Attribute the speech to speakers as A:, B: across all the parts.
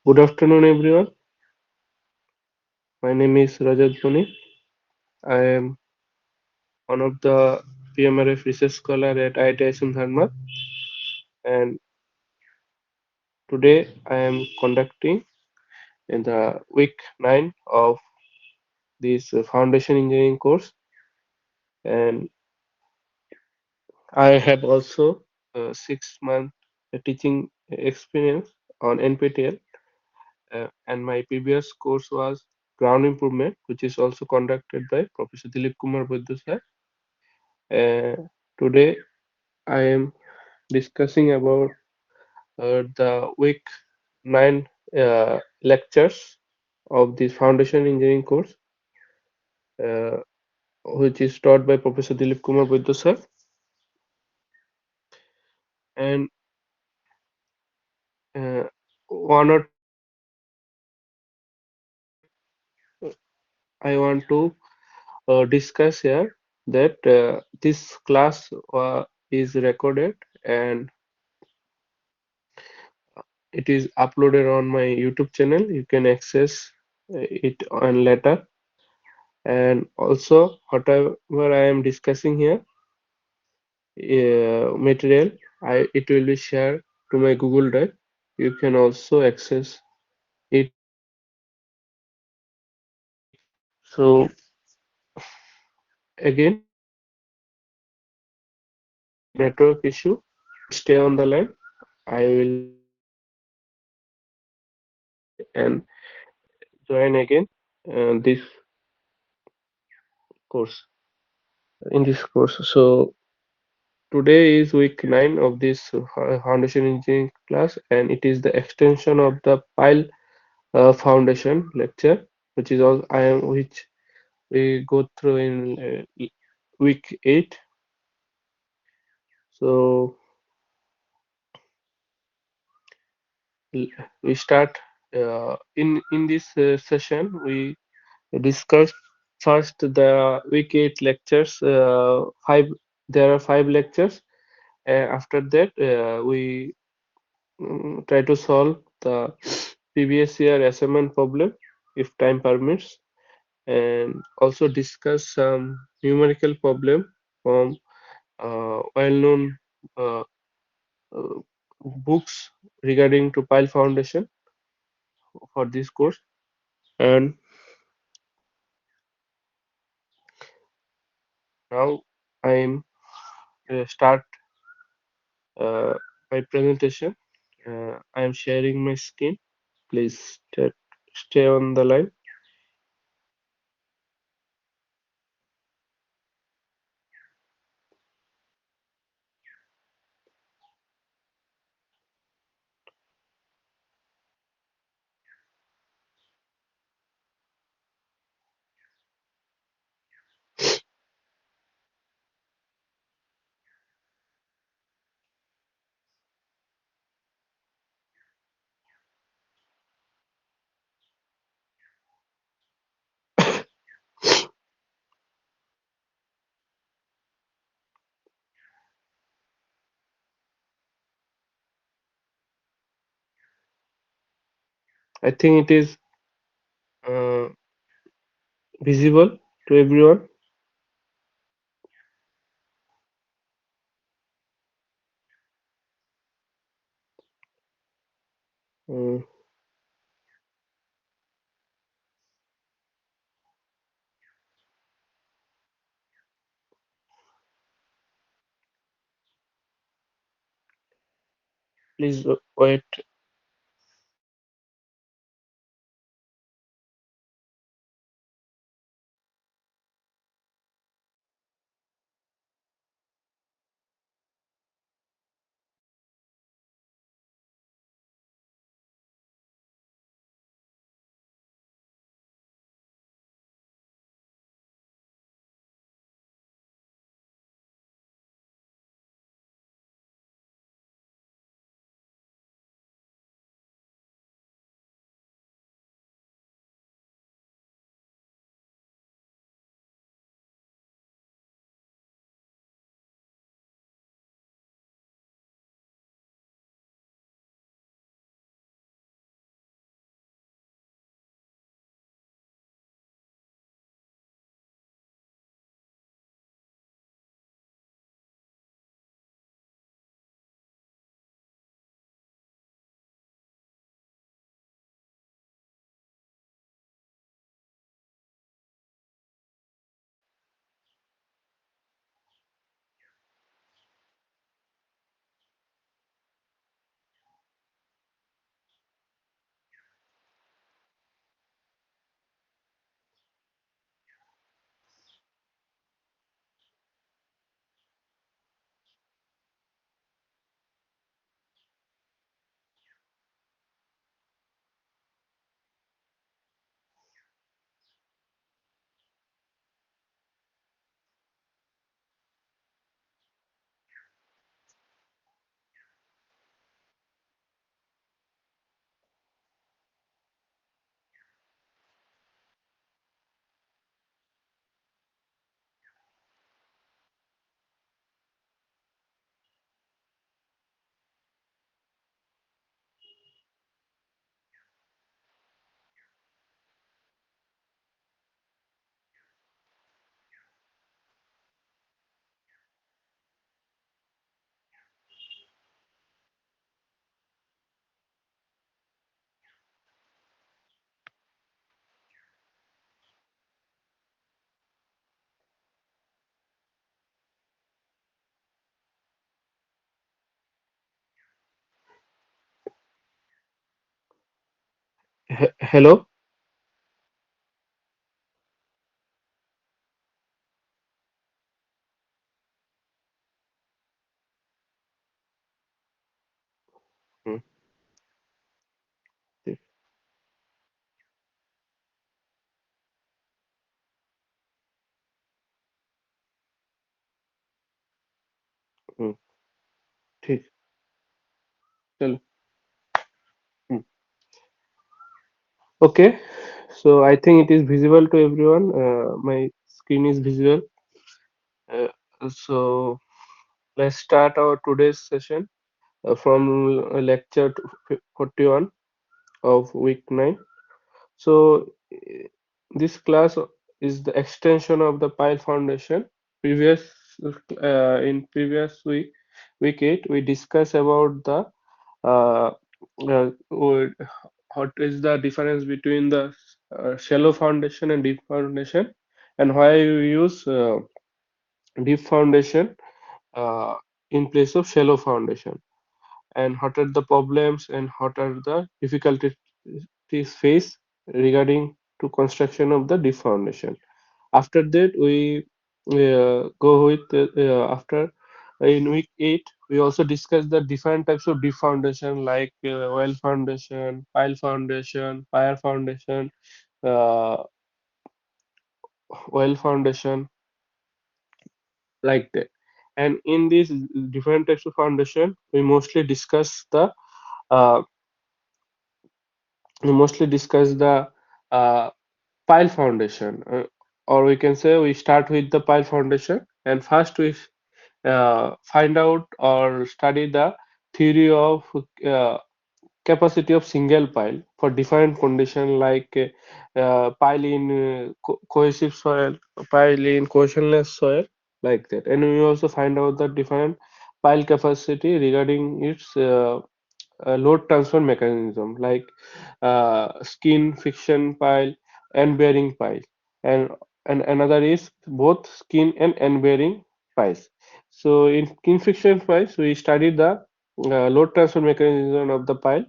A: Good afternoon, everyone. My name is Rajat Boni. I am one of the PMRF research scholar at IIT Dharma, and today I am conducting in the week 9 of this foundation engineering course, and I have also 6 month teaching experience on NPTL, and my previous course was ground improvement, which is also conducted by Professor Dilip Kumar Vaidya sir. Today I am discussing about the week 9 lectures of this foundation engineering course, uh, which is taught by Professor Dilip Kumar Vaidya sir. And one or two things I want to discuss here, that this class is recorded and it is uploaded on my YouTube channel. You can access it on later. And also, whatever I am discussing here, material, it will be shared to my Google Drive. You can also access it there. So again, network issue. Stay on the line. I will try and join again this course in this course. So today is week 9 of this foundation engineering class, and it is the extension of the pile foundation lecture, which is all I am which we go through in week 8. So we start in this session. We discuss first the week 8 lectures. Five There are 5 lectures. After that, we try to solve the previous year assignment problem if time permits, and also discuss some numerical problem from well-known uh, uh, books regarding to pile foundation for this course. And now I am start uh, my presentation. I am sharing my screen. Please stay on the line. I think it is uh, visible to everyone. Uh, Please wait. Hello. Mm, ठीक mm, ठीक चलो. Mm. Okay, so I think it is visible to everyone. My screen is visible. Uh, so let's start our today's session from lecture 41 of week 9. So this class is the extension of the Pile Foundation. Previous in previous week 8 we discussed about the uh, what is the difference between the shallow foundation and deep foundation, and why we use deep foundation uh, in place of shallow foundation, and what are the problems and what are the difficulties faced regarding to construction of the deep foundation. After that, we go with after in week 8, we also discuss the different types of deep foundation like well foundation, pile foundation, fire foundation, uh, well foundation, like that. And in these different types of foundation, uh, we mostly discuss the uh, pile foundation, or we can say we start with the pile foundation, and first we find out or study the theory of capacity of single pile for different condition like pile in cohesive soil, pile in cohesionless soil, like that. And we also find out the different pile capacity regarding its load transfer mechanism like skin friction pile and bearing pile, and another is both skin and end bearing piles. So in skin friction piles we study the load transfer mechanism of the pile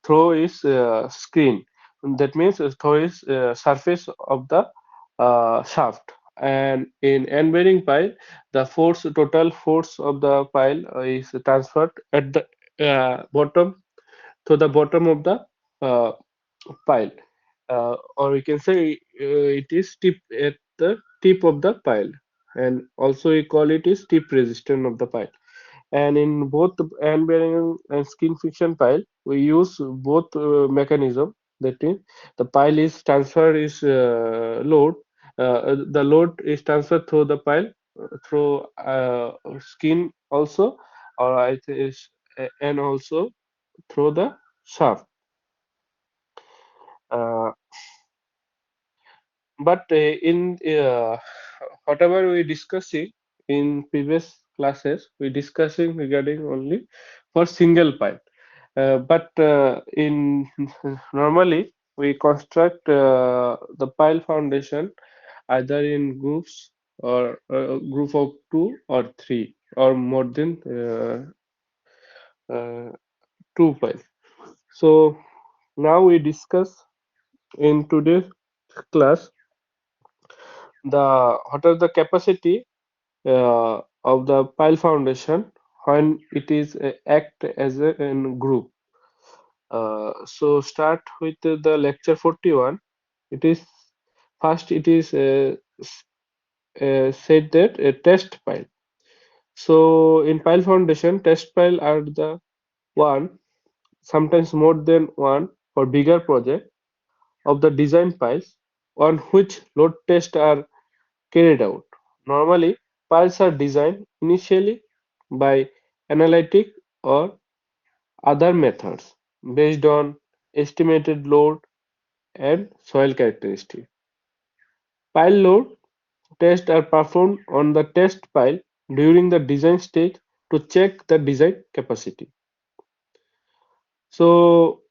A: through its screen, that means through its surface of the shaft. And in end bearing pile, the total force of the pile is transferred at the bottom, to the bottom of the uh, pile, or we can say it is tip at the tip of the pile, and also we call it is tip resistance of the pile. And in both the end bearing and skin friction pile, we use both mechanism. That is, the pile is transfer is load. The load is transferred through the pile through skin also, or I think and also through the shaft. Uh, but in whatever we discussing in previous classes, we discussing regarding only for single pipe. But in normally we construct the pile foundation either in groups or a group of two or three or more than two piles. So now we discuss in today's class the what are the capacity of the pile foundation when it is act as a in group. So start with the lecture 41. It is first it is said that a test pile. So in pile foundation, test pile are the one, sometimes more than one for bigger project of the design piles on which load tests are carried out. Normally, piles are designed initially by analytic or other methods based on estimated load and soil characteristics. Pile load tests are performed on the test pile during the design stage to check the design capacity. So,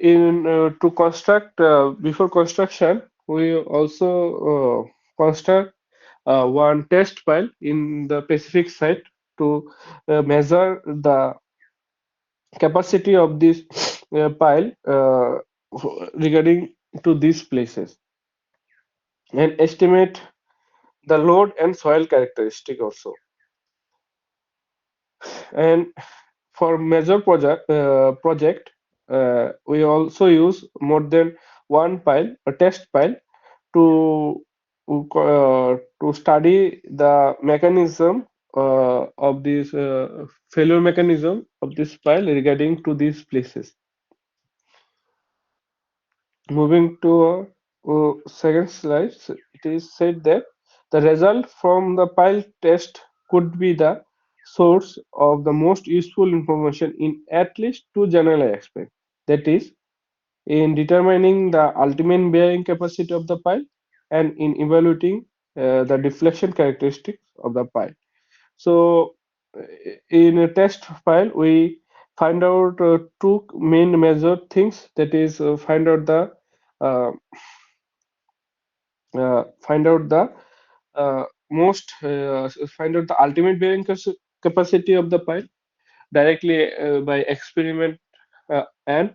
A: in to construct before construction, we also construct one test pile in the specific site to measure the capacity of this pile. regarding to these places, and estimate the load and soil characteristic also. And for major project, we also use more than one pile, a test pile, to to study the mechanism of this failure mechanism of this pile regarding to these places. Moving to second slide, it is said that the result from the pile test could be the source of the most useful information in at least two general aspects. That is, in determining the ultimate bearing capacity of the pile and in evaluating the deflection characteristics of the pile. So, in a test file, we find out two main major things. That is, uh, find out the most find out the ultimate bearing capacity of the pile directly by experiment, and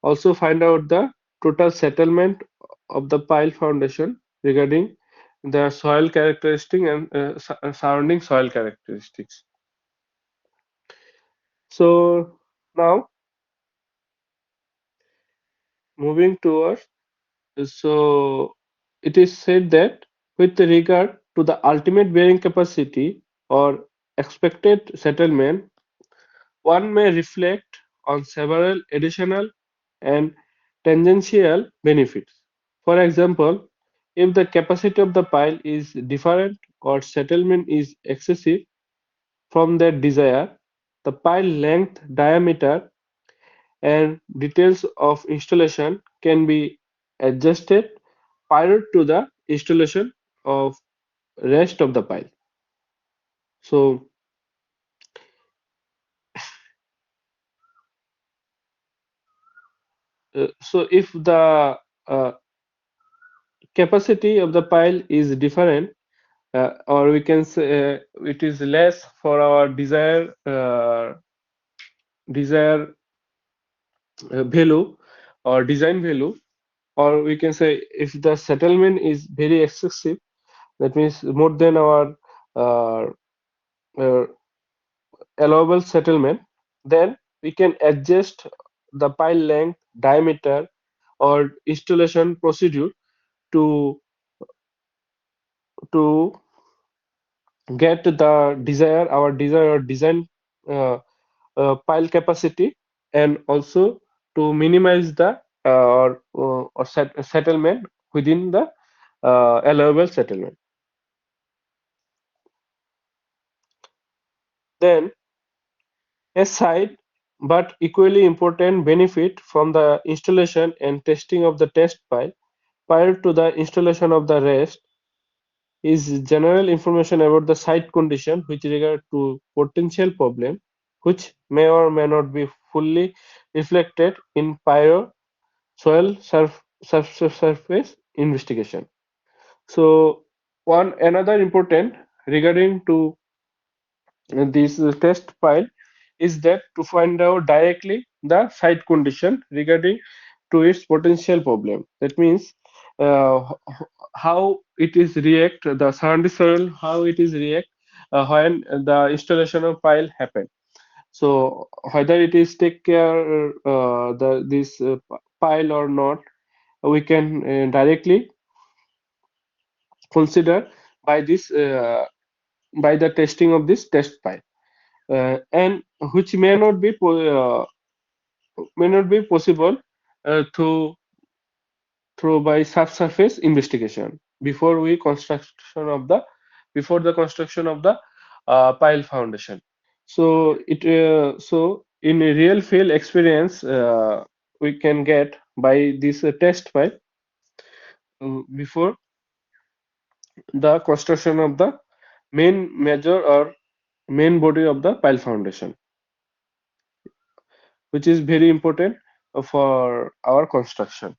A: also find out the total settlement of the pile foundation regarding the soil characteristic and surrounding soil characteristics. So now moving towards, so it is said that with regard to the ultimate bearing capacity or expected settlement, one may reflect on several additional and tangential benefits. For example, if the capacity of the pile is different or settlement is excessive from their desire, the pile length, diameter, and details of installation can be adjusted prior to the installation of rest of the pile. So, so if the uh, capacity of the pile is different, or we can say it is less for our desired value or design value, or we can say if the settlement is very excessive, that means more than our uh, uh, allowable settlement, then we can adjust the pile length, diameter, or installation procedure to to get the desired design uh, pile capacity, and also to minimize the settlement within the allowable settlement. Then a side but equally important benefit from the installation and testing of the test pile prior to the installation of the rest is general information about the site condition with regard to potential problem, which may or may not be fully reflected in prior soil surface investigation. So one another important regarding to this test file is that to find out directly the site condition regarding to its potential problem. That means how it is react the surrounding soil, how it is react when the installation of pile happen. So whether it is take care the this pile or not, we can directly consider by this by the testing of this test file, and which may not be possible through by subsurface investigation before the construction of the pile foundation. So in a real field experience, we can get by this test pile before the construction of the main major or main body of the pile foundation, which is very important for our construction,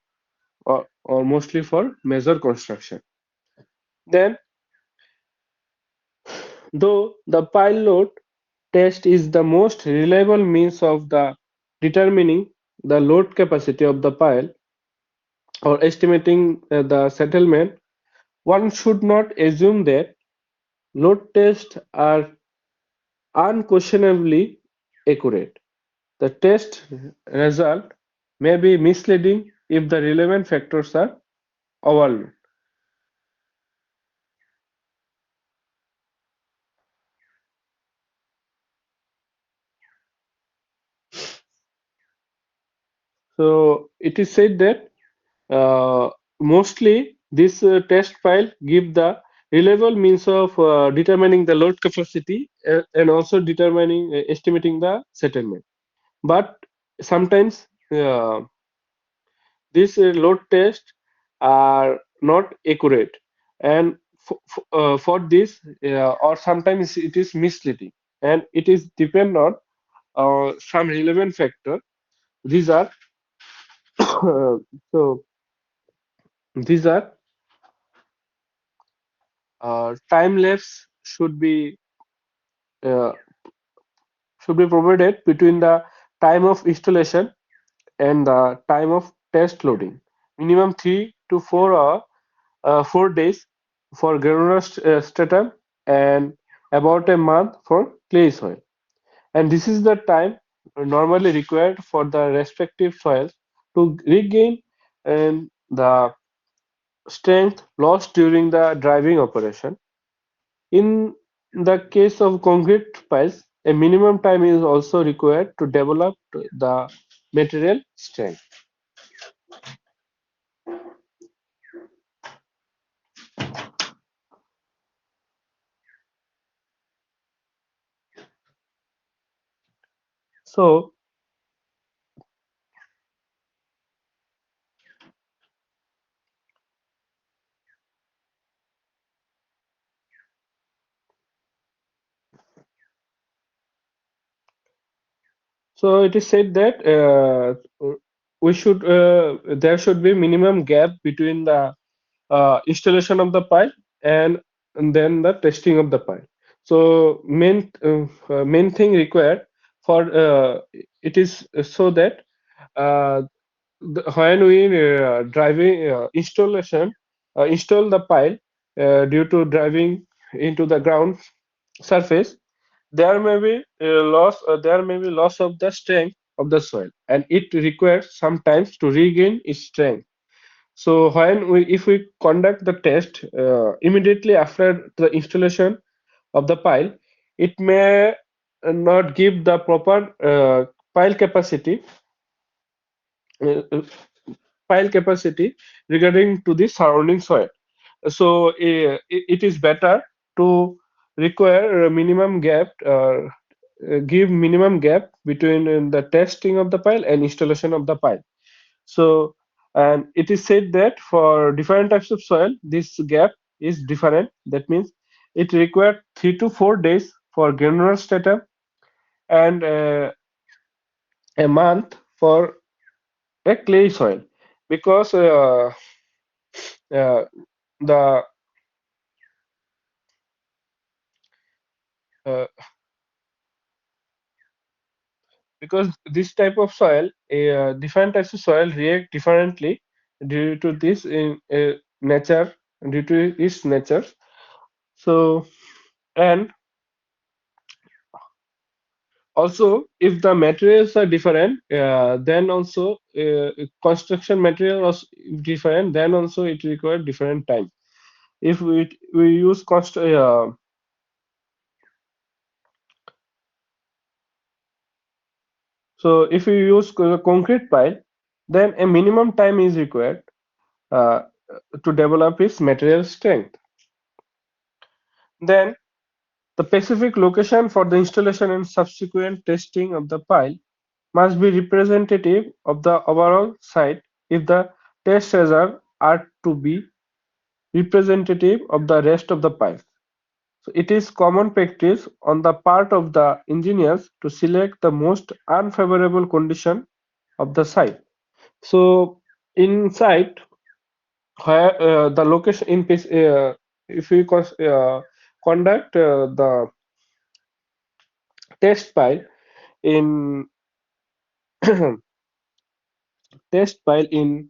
A: or mostly for major construction. Then, though the pile load test is the most reliable means of the determining the load capacity of the pile, or estimating the settlement, one should not assume that load tests are unquestionably accurate. The test result may be misleading if the relevant factors are overlooked. So it is said that mostly this test file give the reliable means of determining the load capacity and also determining estimating the settlement. But sometimes these load tests are not accurate, and for this or sometimes it is misleading, and it is depend on some relevant factor. These are so these are time lapse uh, should be provided between the time of installation and the time of test loading. Minimum 3 to 4 hours, 4 days for granular stratum and about a month for clay soil. And this is the time normally required for the respective soils to regain and the strength lost during the driving operation. In the case of concrete piles, a minimum time is also required to develop the material strength. So, so it is said that there should be minimum gap between the installation of the pile and then the testing of the pile. So main thing required for it is so that when we driving install the pile due to driving into the ground surface, there may be loss of the strength of the soil, and it requires sometimes to regain its strength. So if we conduct the test immediately after the installation of the pile, it may not give the proper pile capacity uh, uh, pile capacity regarding to the surrounding soil. So it is better to require a minimum gap give minimum gap between the testing of the pile and installation of the pile. So, and it is said that for different types of soil, this gap is different. That means it required 3 to 4 days for granular stratum and a month for a clay soil, because uh, the uh, because this type of soil, different types of soil react differently due to this in nature, due to its nature. So, and also if the materials are different, then also construction material was different, then also it requires different time. If we use so if we use concrete pile, then a minimum time is required uh, to develop its material strength. Then the specific location for the installation and subsequent testing of the pile must be representative of the overall site if the test results are to be representative of the rest of the pile. So it is common practice on the part of the engineers to select the most unfavorable condition of the site. So in site where the location if we conduct the test pile in test pile in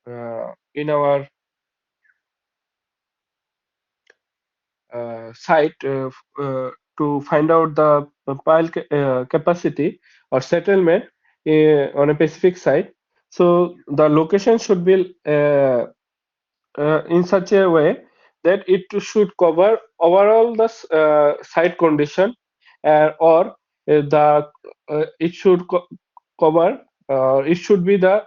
A: in our site to find out the capacity or settlement on a specific site. So the location should be in such a way that it should cover overall the site condition, or the it should cover it should be the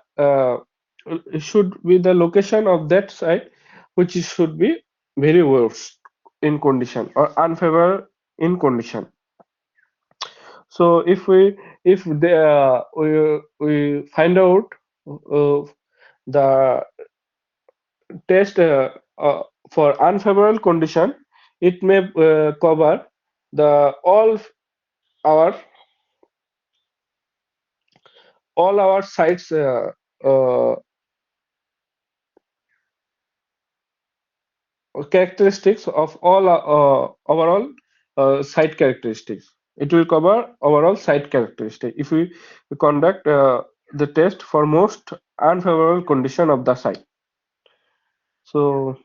A: location of that site which should be very worst in condition or unfavorable in condition. So if we find out the test for unfavorable condition, it may cover the our all our sites uh, characteristics of all overall site characteristics. It will cover overall site characteristic if we conduct the test for most unfavorable condition of the site. So,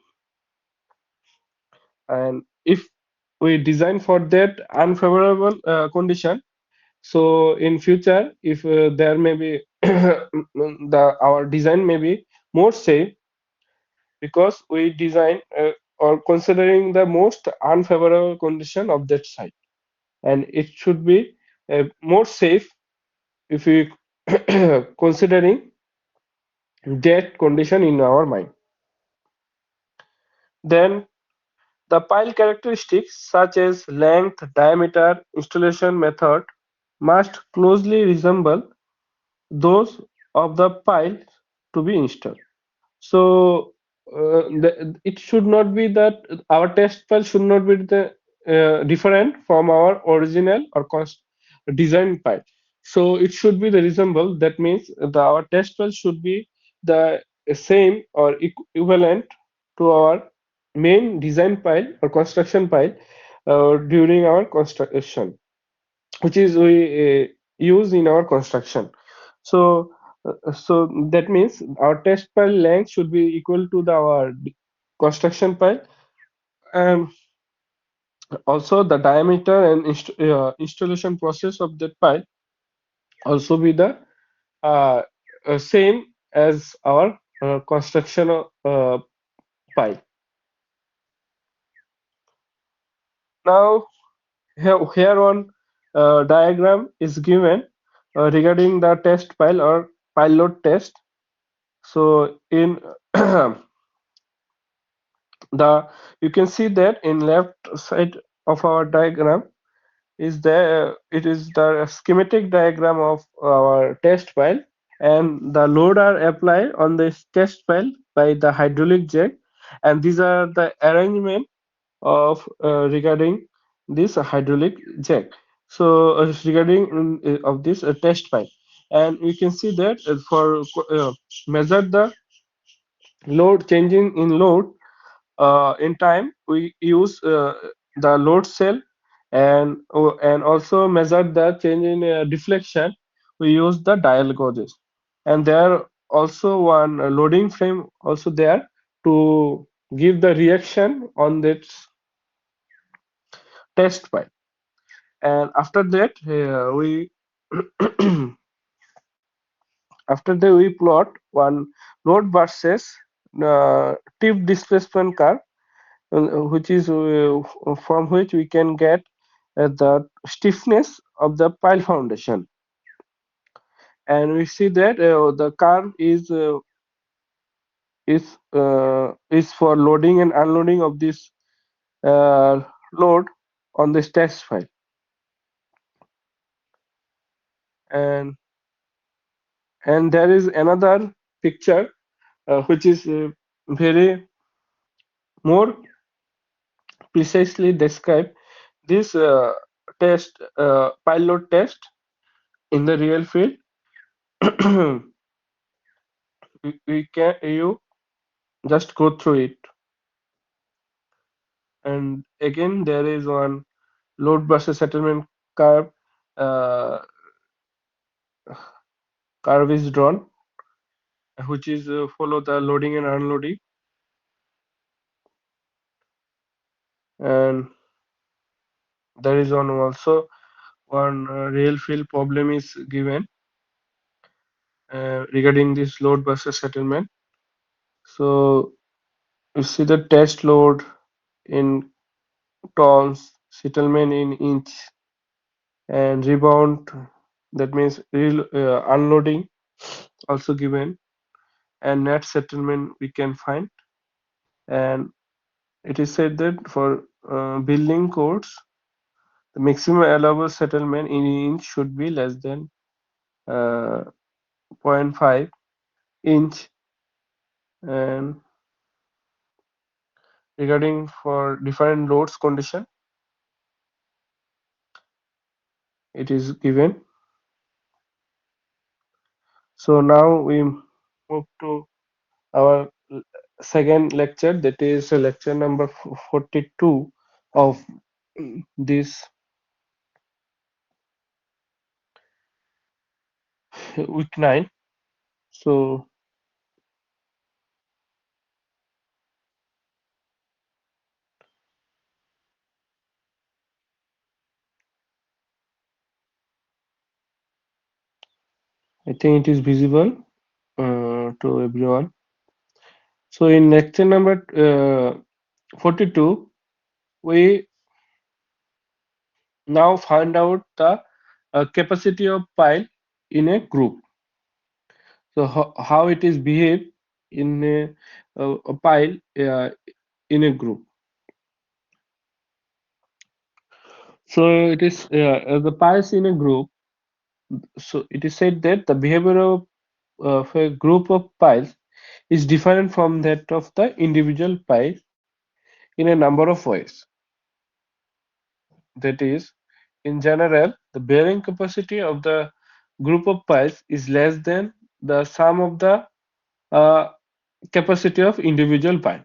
A: and if we design for that unfavorable condition, so in future, if there may be our design may be more safe because we design or considering the most unfavorable condition of that site, and it should be more safe if we considering that condition in our mind. Then the pile characteristics such as length, diameter, installation method must closely resemble those of the pile to be installed. So it should not be that our test file should not be different from our original or design file. So it should be the resemble. That means our test file should be the same or equivalent to our main design file or construction file during our construction, which is we use in our construction. So, so that means our test file length should be equal to our construction file, and also the diameter and installation process of that file also be the uh, same as our construction file. Now, here on diagram is given regarding the test file or file load test. So in the you can see that in left side of our diagram is there it is the schematic diagram of our test file, and the load are applied on this test file by the hydraulic jack, and these are the arrangement of regarding this hydraulic jack. So regarding of this test file, and we can see that for measure the load changing in load in time, we use the load cell, and also measure the change in deflection. We use the dial gauges, and there also one loading frame also there to give the reaction on this test file. And after that, we after that we plot one load versus tip displacement curve, which is from which we can get the stiffness of the pile foundation, and we see that the curve is for loading and unloading of this load on this test file. And and there is another picture which is very more precisely describe this test pile load test in the real field. We can you just go through it, and again there is one load versus settlement curve uh, curve is drawn, which is follow the loading and unloading. And there is one also one real field problem is given regarding this load versus settlement. So you see the test load in tons, settlement in inch, and rebound, that means real unloading also given, and net settlement we can find. And it is said that for building codes, the maximum allowable settlement in inch should be less than uh, zero point 0.5 inch. And regarding for different loads condition, it is given. So now we move to our second lecture, that is lecture number 42 of this week 9. So I think it is visible to everyone. So in lecture number 42, we now find out the capacity of pile in a group. So how it is behave in a pile in a group. So it is the piles in a group. So it is said that the behavior of a group of piles is different from that of the individual pile in a number of ways. That is, in general, the bearing capacity of the group of piles is less than the sum of the uh, capacity of individual pile.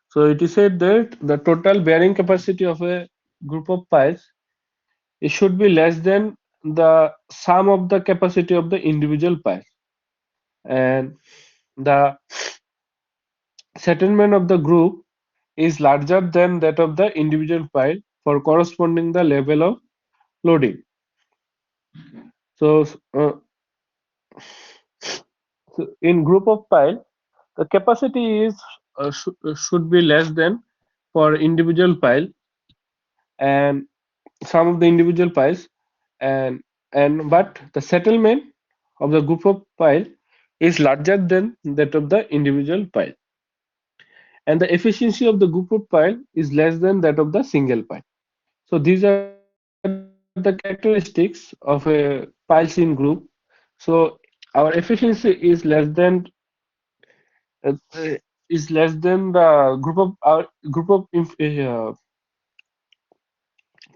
A: So it is said that the total bearing capacity of a group of piles, it should be less than the sum of the capacity of the individual piles, and the settlement of the group is larger than that of the individual pile for corresponding the level of loading. So, so in group of pile, the capacity is should be less than for individual pile and some of the individual piles, and but the settlement of the group of pile is larger than that of the individual pile, and the efficiency of the group of pile is less than that of the single pile. So these are the characteristics of a piles in group. So our efficiency uh, is less than the group of our group of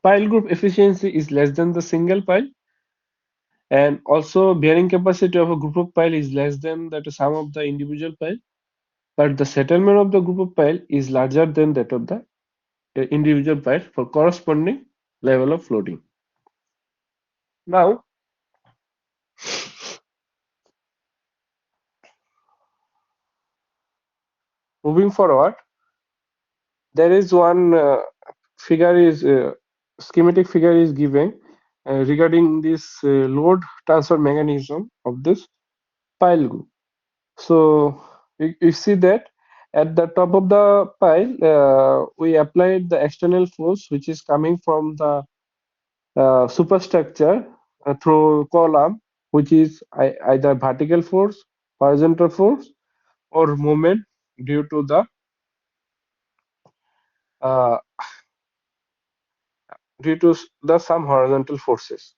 A: pile group efficiency is less than the single pile, and also bearing capacity of a group of pile is less than that sum of the individual pile, but the settlement of the group of pile is larger than that of the individual pile for corresponding level of loading. Now, moving forward, there is one figure is schematic figure is given regarding this load transfer mechanism of this pile group. So you see that at the top of the pile, we applied the external force which is coming from the superstructure through column, which is either vertical force, horizontal force, or moment due to uh, the some horizontal forces.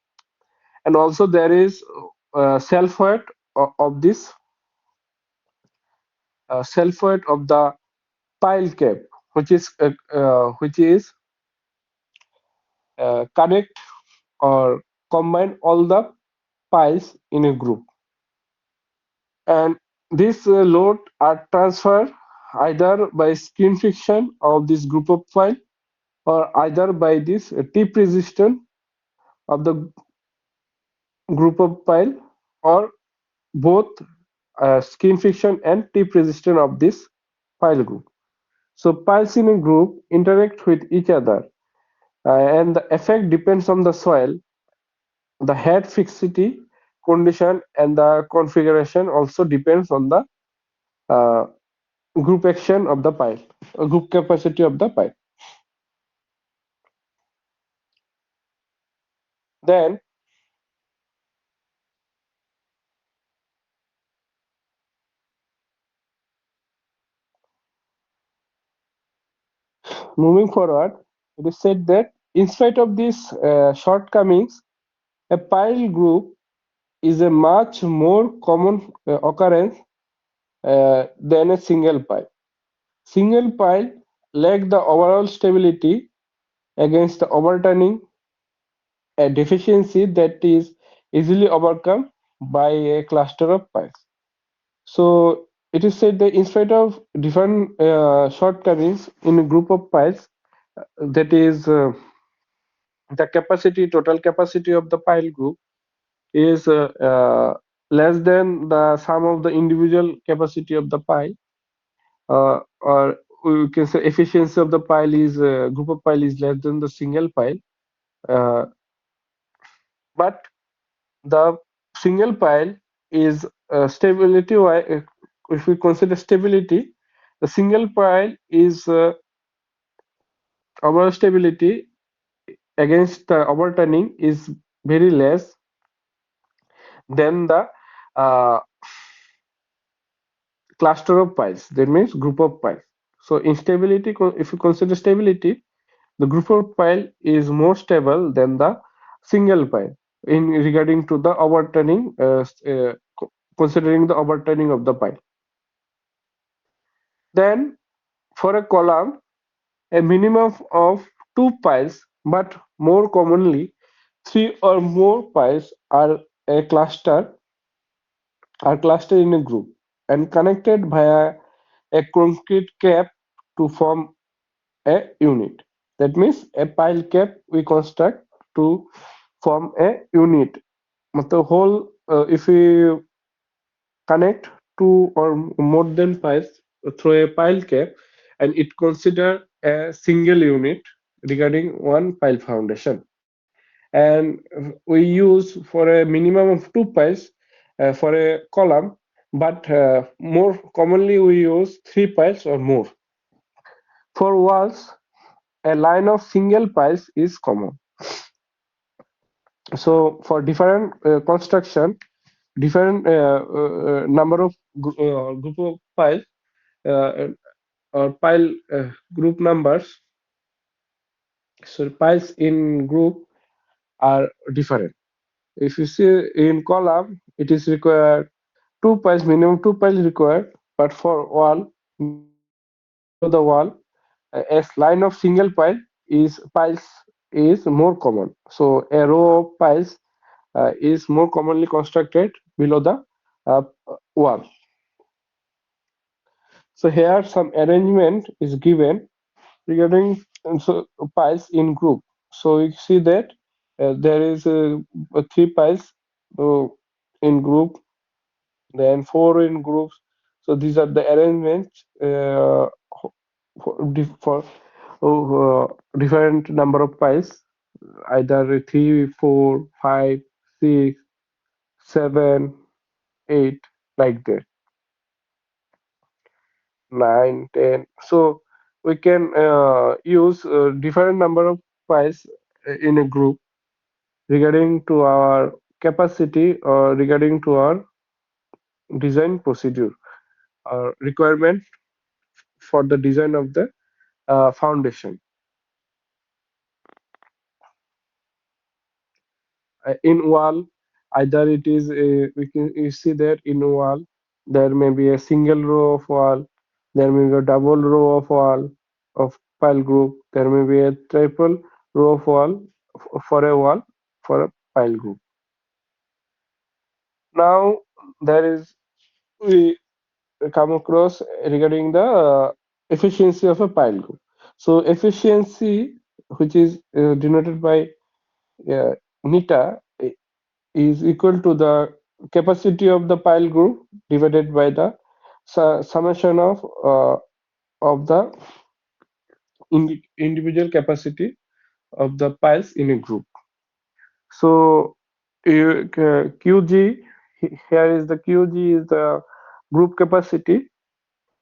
A: And also there is self weight of this self weight of the pile cap, which is connect or combine all the piles in a group, and this load are transferred either by skin friction of this group of pile or either by this tip resistance of the group of pile, or both skin friction and tip resistance of this pile group. So piles in a group interact with each other, and the effect depends on the soil, the head fixity condition, and the configuration also depends on the uh, group action of the pile, group capacity of the pile. Then moving forward, it is said that in spite of these shortcomings, a pile group is a much more common occurrence than a single pile. Single pile lack the overall stability against the overturning, a deficiency that is easily overcome by a cluster of piles. So it is said that in spite of different shortcomings in a group of piles, that is the capacity, total capacity of the pile group is less than the sum of the individual capacity of the pile, or we can say efficiency of the pile is group of pile is less than the single pile. Uh, but the single pile is stability. If we consider stability, the single pile is overall stability against overturning is very less than the uh, cluster of piles. That means group of piles. So in stability, if you consider stability, the group of pile is more stable than the single pile in regarding to the overturning, considering the overturning of the pile. Then for a column, a minimum of two piles, but more commonly three or more piles a cluster are clustered in a group and connected via a concrete cap to form a unit. That means a pile cap we construct to form a unit. The whole, if we connect two or more than piles through a pile cap, and it consider a single unit regarding one pile foundation. And we use for a minimum of two piles for a column, but more commonly we use three piles or more. For walls, a line of single piles is common. So for different construction, different number of group of piles uh, or pile group numbers, so piles in group are different. If you see in column, it is required two piles, minimum two piles required, but for wall, below the wall, a line of single pile is piles is more common. So a row of piles is more commonly constructed below the uh, wall. So here some arrangement is given regarding so piles in group. So you see that there is three piles uh, in group, then four in groups. So these are the arrangements for different number of piles, either three, four, five, six, seven, eight, like that, nine, 10. So we can use different number of piles in a group regarding to our capacity or regarding to our design procedure or requirement for the design of the foundation. In wall, either it is a, we can you see that in wall there may be a single row of wall, there may be a double row of wall of pile group, there may be a triple row of wall for a wall for a pile group. Now there is we come across regarding the efficiency of a pile group. So efficiency, which is denoted by nita, is equal to the capacity of the pile group divided by the summation of the individual capacity of the piles in a group. So QG, here is the QG is the group capacity,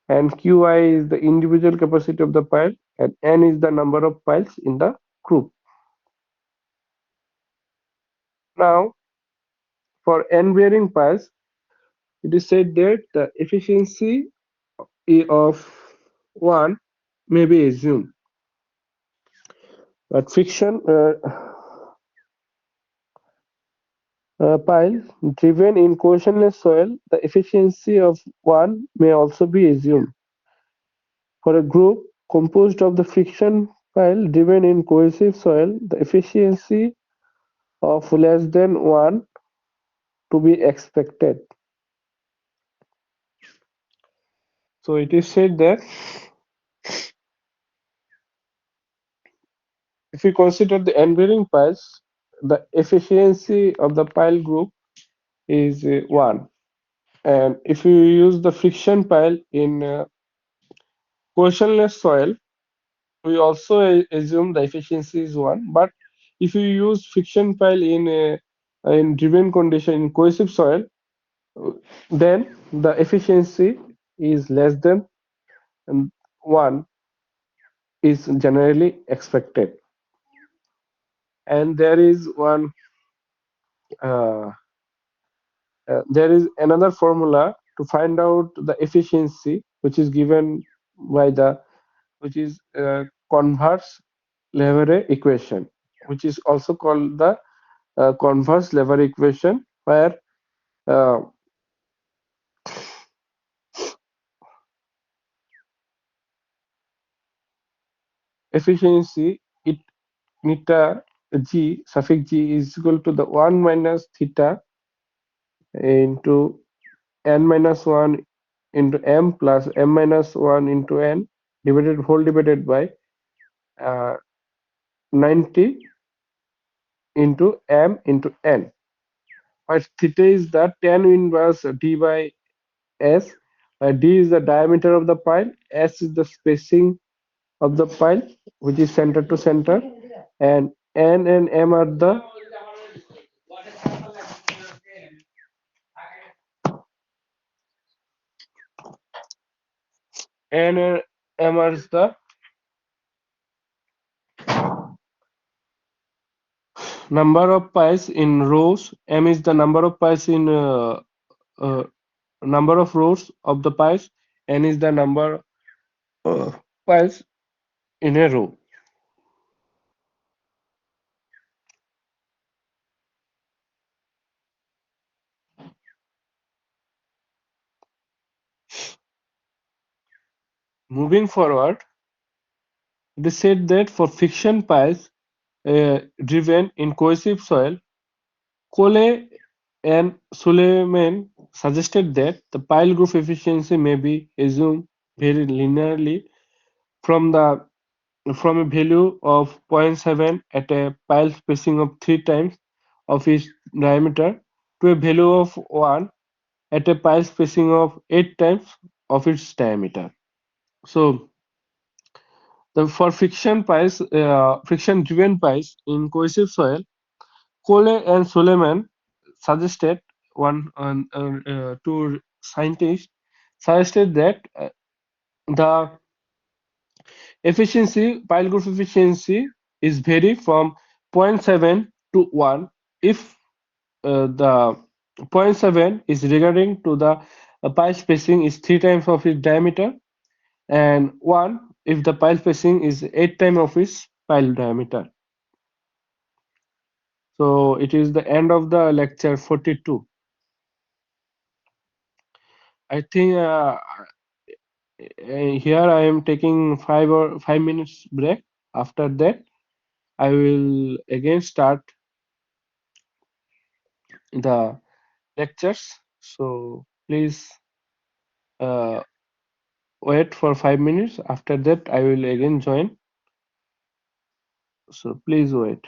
A: and QI is the individual capacity of the pile, and N is the number of piles in the group. Now, for N bearing piles, it is said that the efficiency of one may be assumed, but friction pile driven in cohesionless soil, the efficiency of one may also be assumed. For a group composed of the friction pile driven in cohesive soil, the efficiency of less than 1 to be expected. So it is said that if we consider the N-bearing piles, the efficiency of the pile group is 1. And if you use the friction pile in cohesionless soil, we also assume the efficiency is 1. But if you use friction pile in driven condition in cohesive soil, then the efficiency is less than 1 is generally expected. And uh, there is another formula to find out the efficiency, which is given by the which is converse Leverage equation, which is also called the converse Leverage equation, where uh, efficiency it neta g suffix g is equal to the 1 minus theta into n minus 1 into m plus m minus 1 into n divided by 90 into m into n, where theta is the tan inverse d by s, where d is the diameter of the pile, s is the spacing of the pile, which is center to center, and n and m are the n and m are the number of piles in rows, m is the number of piles in uh, number of rows of the piles, n is the number of piles in a row. Moving forward, it is said that for friction piles driven in cohesive soil, Cole and Suleiman suggested that the pile group efficiency may be assumed very linearly from the from a value of zero point 0.7 at a pile spacing of 3 times of its diameter to a value of 1 at a pile spacing of 8 times of its diameter. So for friction driven piles in cohesive soil, Cole and Suleiman suggested two scientists suggested that the pile group efficiency is vary from zero point 0.7 to 1 if the zero point 0.7 is regarding to the pile spacing is 3 times of its diameter, and 1 if the pile spacing is 8 times of its pile diameter. So it is the end of the lecture 42. I think here I am taking 5 minutes break. After that, I will again start the lectures. So please uh, wait for 5 minutes. After that, I will again join. So please wait.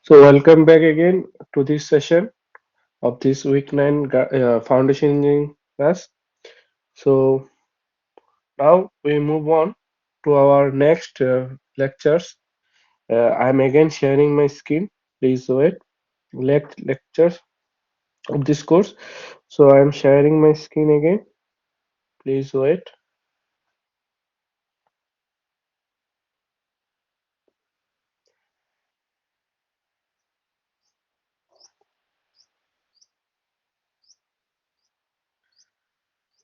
A: So welcome back again to this session of this week 9 foundation engineering class. So now we move on to our next lectures. I'm again sharing my screen. Please wait. Lectures of this course. So I'm sharing my screen again. Please wait.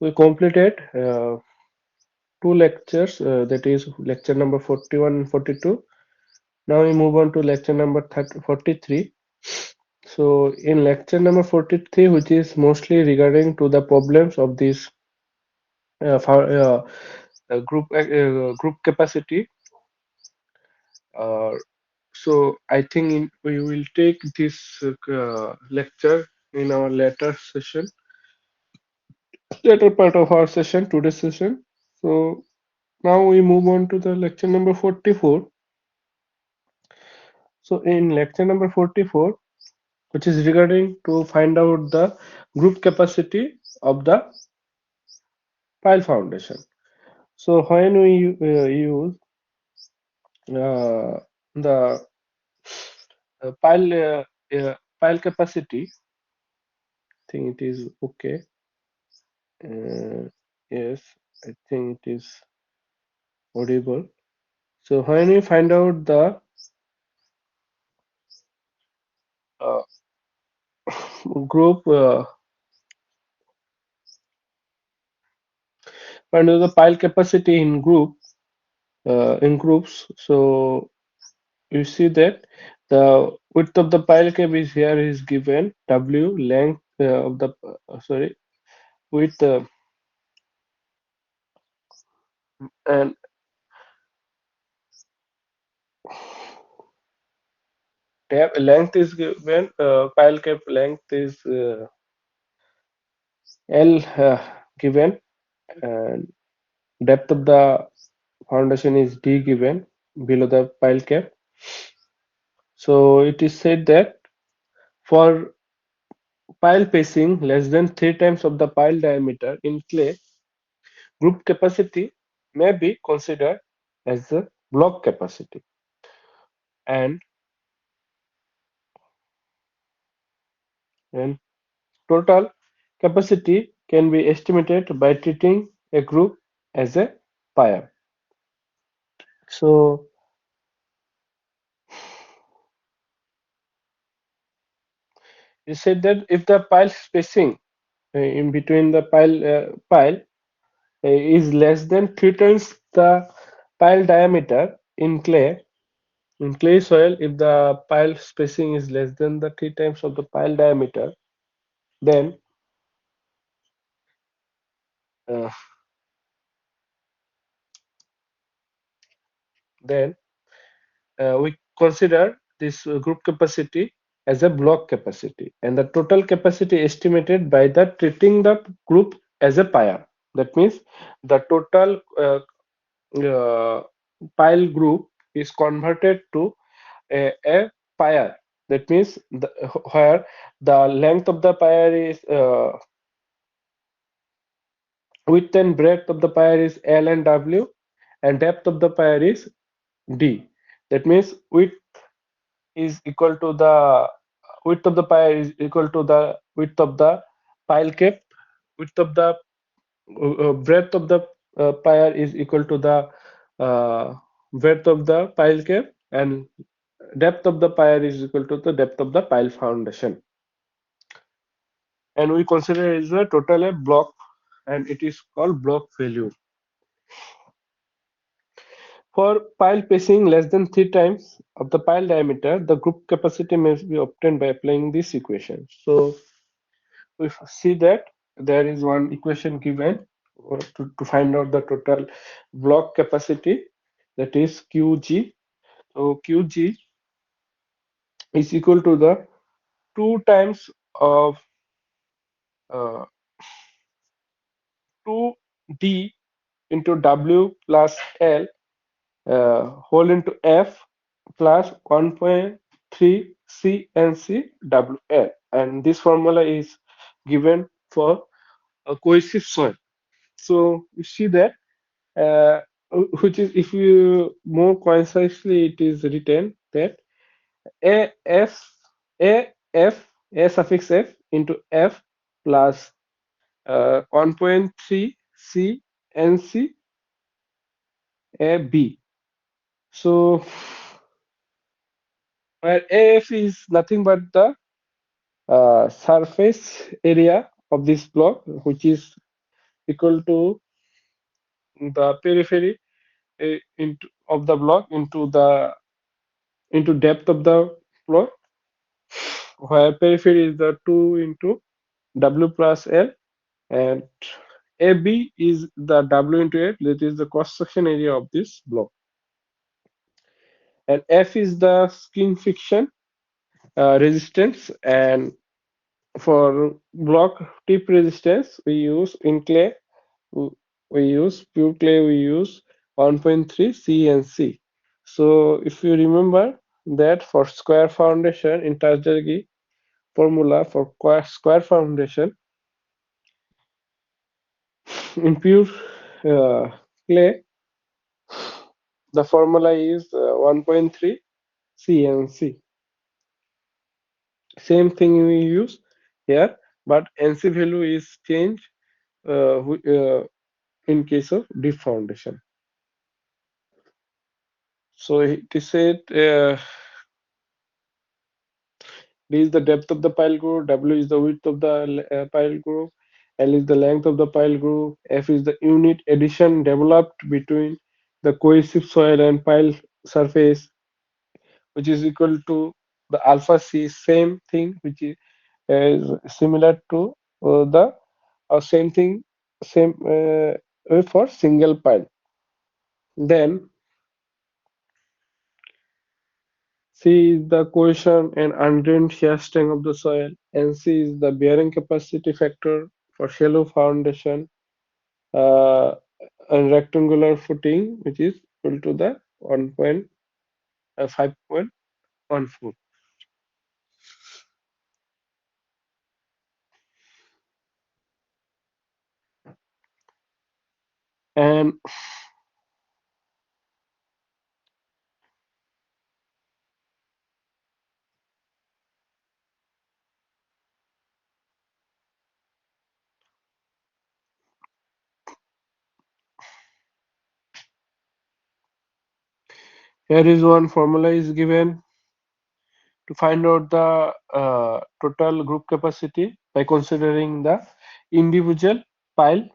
A: We completed two lectures. That is lecture number 41 and 42. Now we move on to lecture number 43. So in lecture number 43, which is mostly regarding to the problems of this group capacity. Uh, so I think we will take this lecture in our later part of our session, today's session. So now we move on to the lecture number 44. So in lecture number 44, which is regarding to find out the group capacity of the pile foundation. So when we use the pile capacity, I think it is okay. Yes, I think it is audible. So when we find out the uh, group, find out the pile capacity in groups. So you see that the width of the pile cap is here is given W, length of the sorry, width and length is given, pile cap length is L given, and depth of the foundation is D given below the pile cap. So it is said that for pile pacing less than 3 times of the pile diameter in clay, group capacity may be considered as the block capacity, and and total capacity can be estimated by treating a group as a pile. So you said that if the pile spacing in between the pile is less than 3 times the pile diameter in clay soil, if the pile spacing is less than the 3 times of the pile diameter, then uh, then we consider this group capacity as a block capacity, and the total capacity estimated by the treating the group as a pile. That means the total uh, pile group is converted to a pyre. That means where the length of the pyre is width and breadth of the pyre is L and W, and depth of the pyre is D. That means is equal to the width of the pyre is equal to the width of the pile cap. Width of the breadth of the pyre is equal to the breadth of the pile cap, and depth of the pyre is equal to the depth of the pile foundation, and we consider it as a total a block, and it is called block value. For pile pacing less than 3 times of the pile diameter, the group capacity may be obtained by applying this equation. So we see that there is one equation given to find out the total block capacity, that is Qg. So Qg is equal to the 2 times of uh, 2d into W plus L whole into F plus 1.36 CNCWL, and this formula is given for a cohesive soil. So you see that, uh, which is, if you more concisely, it is written that A F A F A suffix F into F plus 1.3 C N C A B. So where AF is nothing but the surface area of this block, which is equal to the periphery into of the block into depth of the block, where periphery is the 2 into W plus L, and AB is the W into L, that is the cross section area of this block, and F is the skin friction resistance. And for block tip resistance, we use in clay, w- we use pure clay, we use 1.3 CNC. So if you remember that for square foundation in Tajagi formula for square foundation in pure clay, the formula is 1.3 CNC. Same thing we use here, but NC value is changed in case of deep foundation. So it is said D is the depth of the pile groove, W is the width of the pile groove, L is the length of the pile groove, F is the unit addition developed between the cohesive soil and pile surface, which is equal to the alpha C, same thing, which is similar to the same thing, same way for single pile. Then C is the cohesion and undrained shear strength of the soil, and C is the bearing capacity factor for shallow foundation uh, and rectangular footing, which is equal to the 5.14. And here is one formula is given to find out the total group capacity by considering the individual pile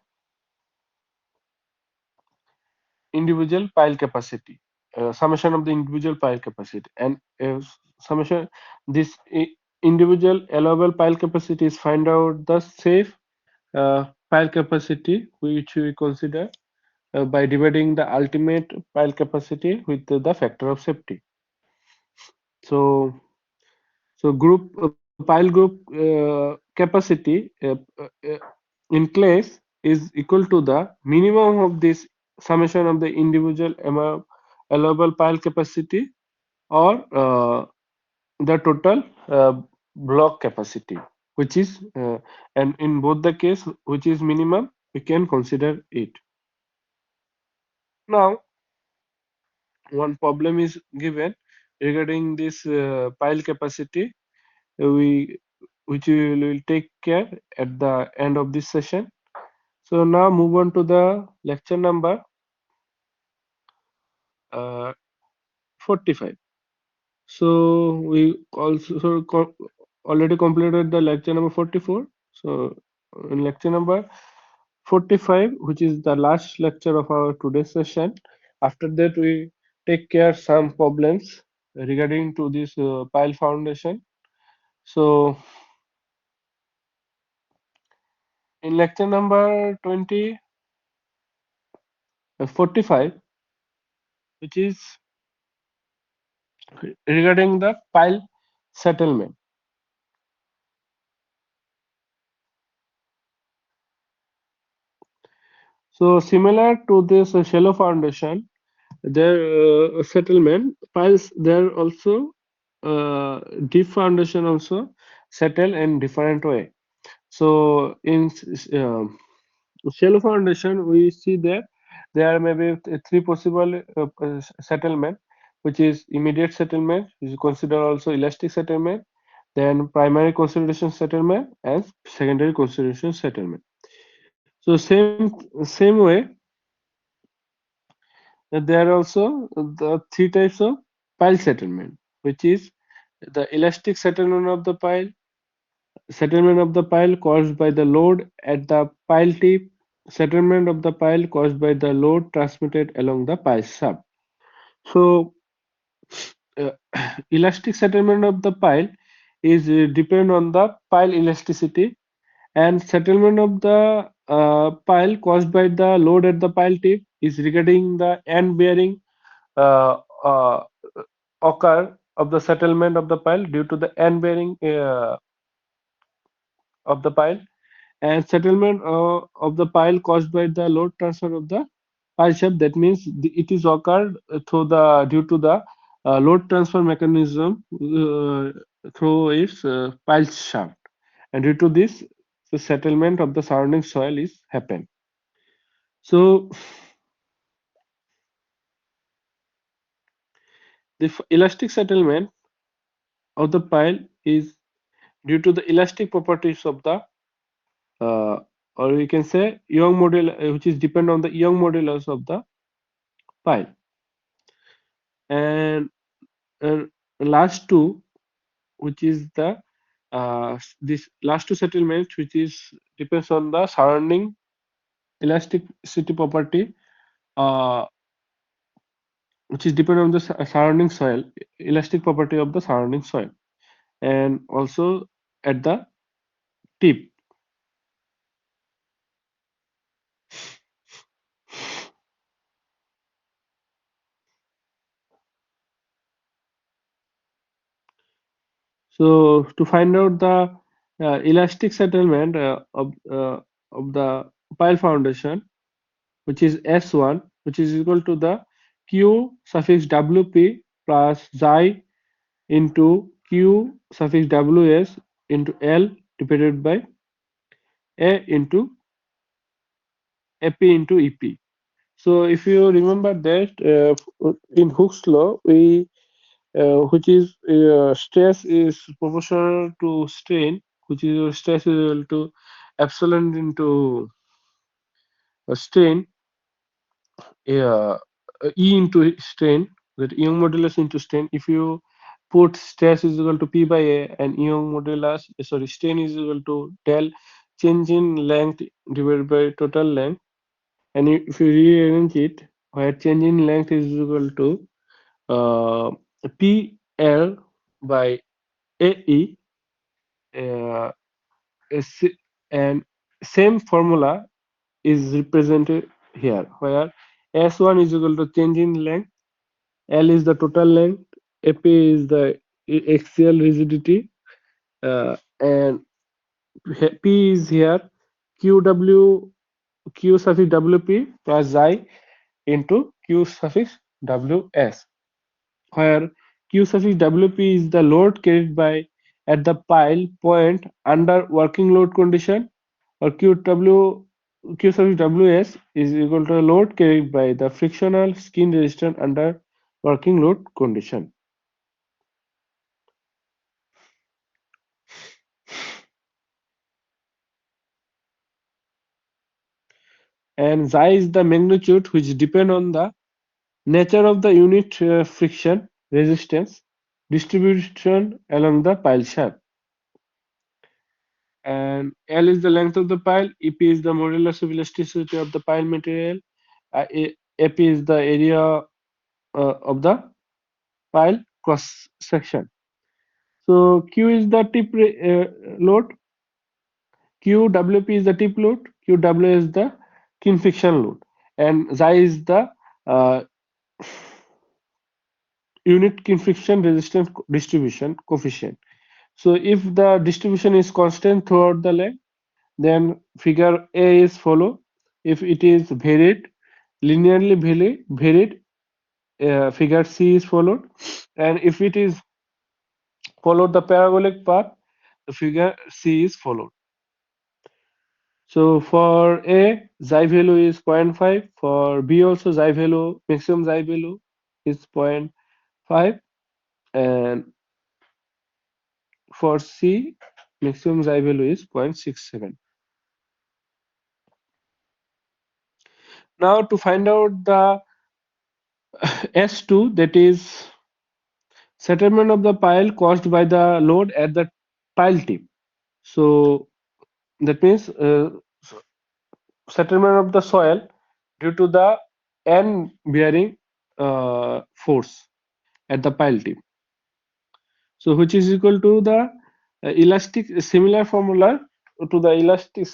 A: individual pile capacity, summation of the individual pile capacity, and summation this individual allowable pile capacity is find out the safe pile capacity, which we consider by dividing the ultimate pile capacity with the factor of safety. So pile group capacity in clays is equal to the minimum of this summation of the individual allowable pile capacity, or the total block capacity, which is and in both the case which is minimum, we can consider it. Now one problem is given regarding this pile capacity, we which we will take care at the end of this session. So now move on to the lecture number 45. So we also already completed the lecture number 44. So in lecture number 45, which is the last lecture of our today's session, after that we take care some problems regarding to this pile foundation. So in lecture number 45, which is regarding the pile settlement. So similar to this shallow foundation, their settlement piles there also deep foundation also settle in different way. So in shallow foundation, we see that there may be three possible settlement, which is immediate settlement, which is considered also elastic settlement, then primary consolidation settlement, and secondary consolidation settlement. So same way, there are also the three types of pile settlement, which is the elastic settlement of the pile, settlement of the pile caused by the load at the pile tip, settlement of the pile caused by the load transmitted along the pile shaft. So, uh, elastic settlement of the pile is depend on the pile elasticity, and settlement of the pile caused by the load at the pile tip is regarding the end bearing uh, uh, occur of the settlement of the pile due to the end bearing of the pile, and settlement of the pile caused by the load transfer of the pile shaft. That means it is occurred through the due to the load transfer mechanism through its pile shaft, and due to this, the settlement of the surrounding soil is happen. So the elastic settlement of the pile is due to the elastic properties of the uh, or we can say Young model, which is depend on the Young modulus of the pile. And last two, which is the this last two settlements, which is depends on the surrounding elasticity property, uh, which is depend on the surrounding soil, elastic property of the surrounding soil, and also at the tip. So to find out the elastic settlement of the pile foundation, which is S1, which is equal to the Q suffix WP plus xi into Q suffix WS into L divided by A into AP into EP. So if you remember that in Hooke's law, we which is stress is proportional to strain, which is stress is equal to epsilon into strain, uh, E into strain, that Young modulus into strain. If you put stress is equal to P by A and Young modulus, sorry, strain is equal to del change in length divided by total length, and if you rearrange it, where change in length is equal to uh, PL by AE, uh, and same formula is represented here, where S1 is equal to change in length, L is the total length, AP is the axial rigidity, and P is here QW Q suffix WP plus xi into Q suffix WS, where Q suffix WP is the load carried by at the pile point under working load condition, or Q suffix WS is equal to load carried by the frictional skin resistance under working load condition. And xi is the magnitude which depend on the nature of the unit friction resistance distribution along the pile shaft. And L is the length of the pile, EP is the modulus of elasticity of the pile material, AP is the area of the pile cross section. So Q is the tip load, QWP is the tip load, QW is the kin friction load, and xi is the uh, unit kin friction resistance distribution coefficient. So if the distribution is constant throughout the length, then figure A is follow. If it is varied, linearly varied, figure C is followed. And if it is followed the parabolic path, the figure C is followed. So for A, xi value is zero point 0.5. For B also xi value, maximum xi value is zero point 0.5. And for C, maximum xi value is 0.67. Now to find out the S2, that is settlement of the pile caused by the load at the pile tip. So that means settlement of the soil due to the N bearing force at the pile tip. So which is equal to the elastic similar formula to the elastic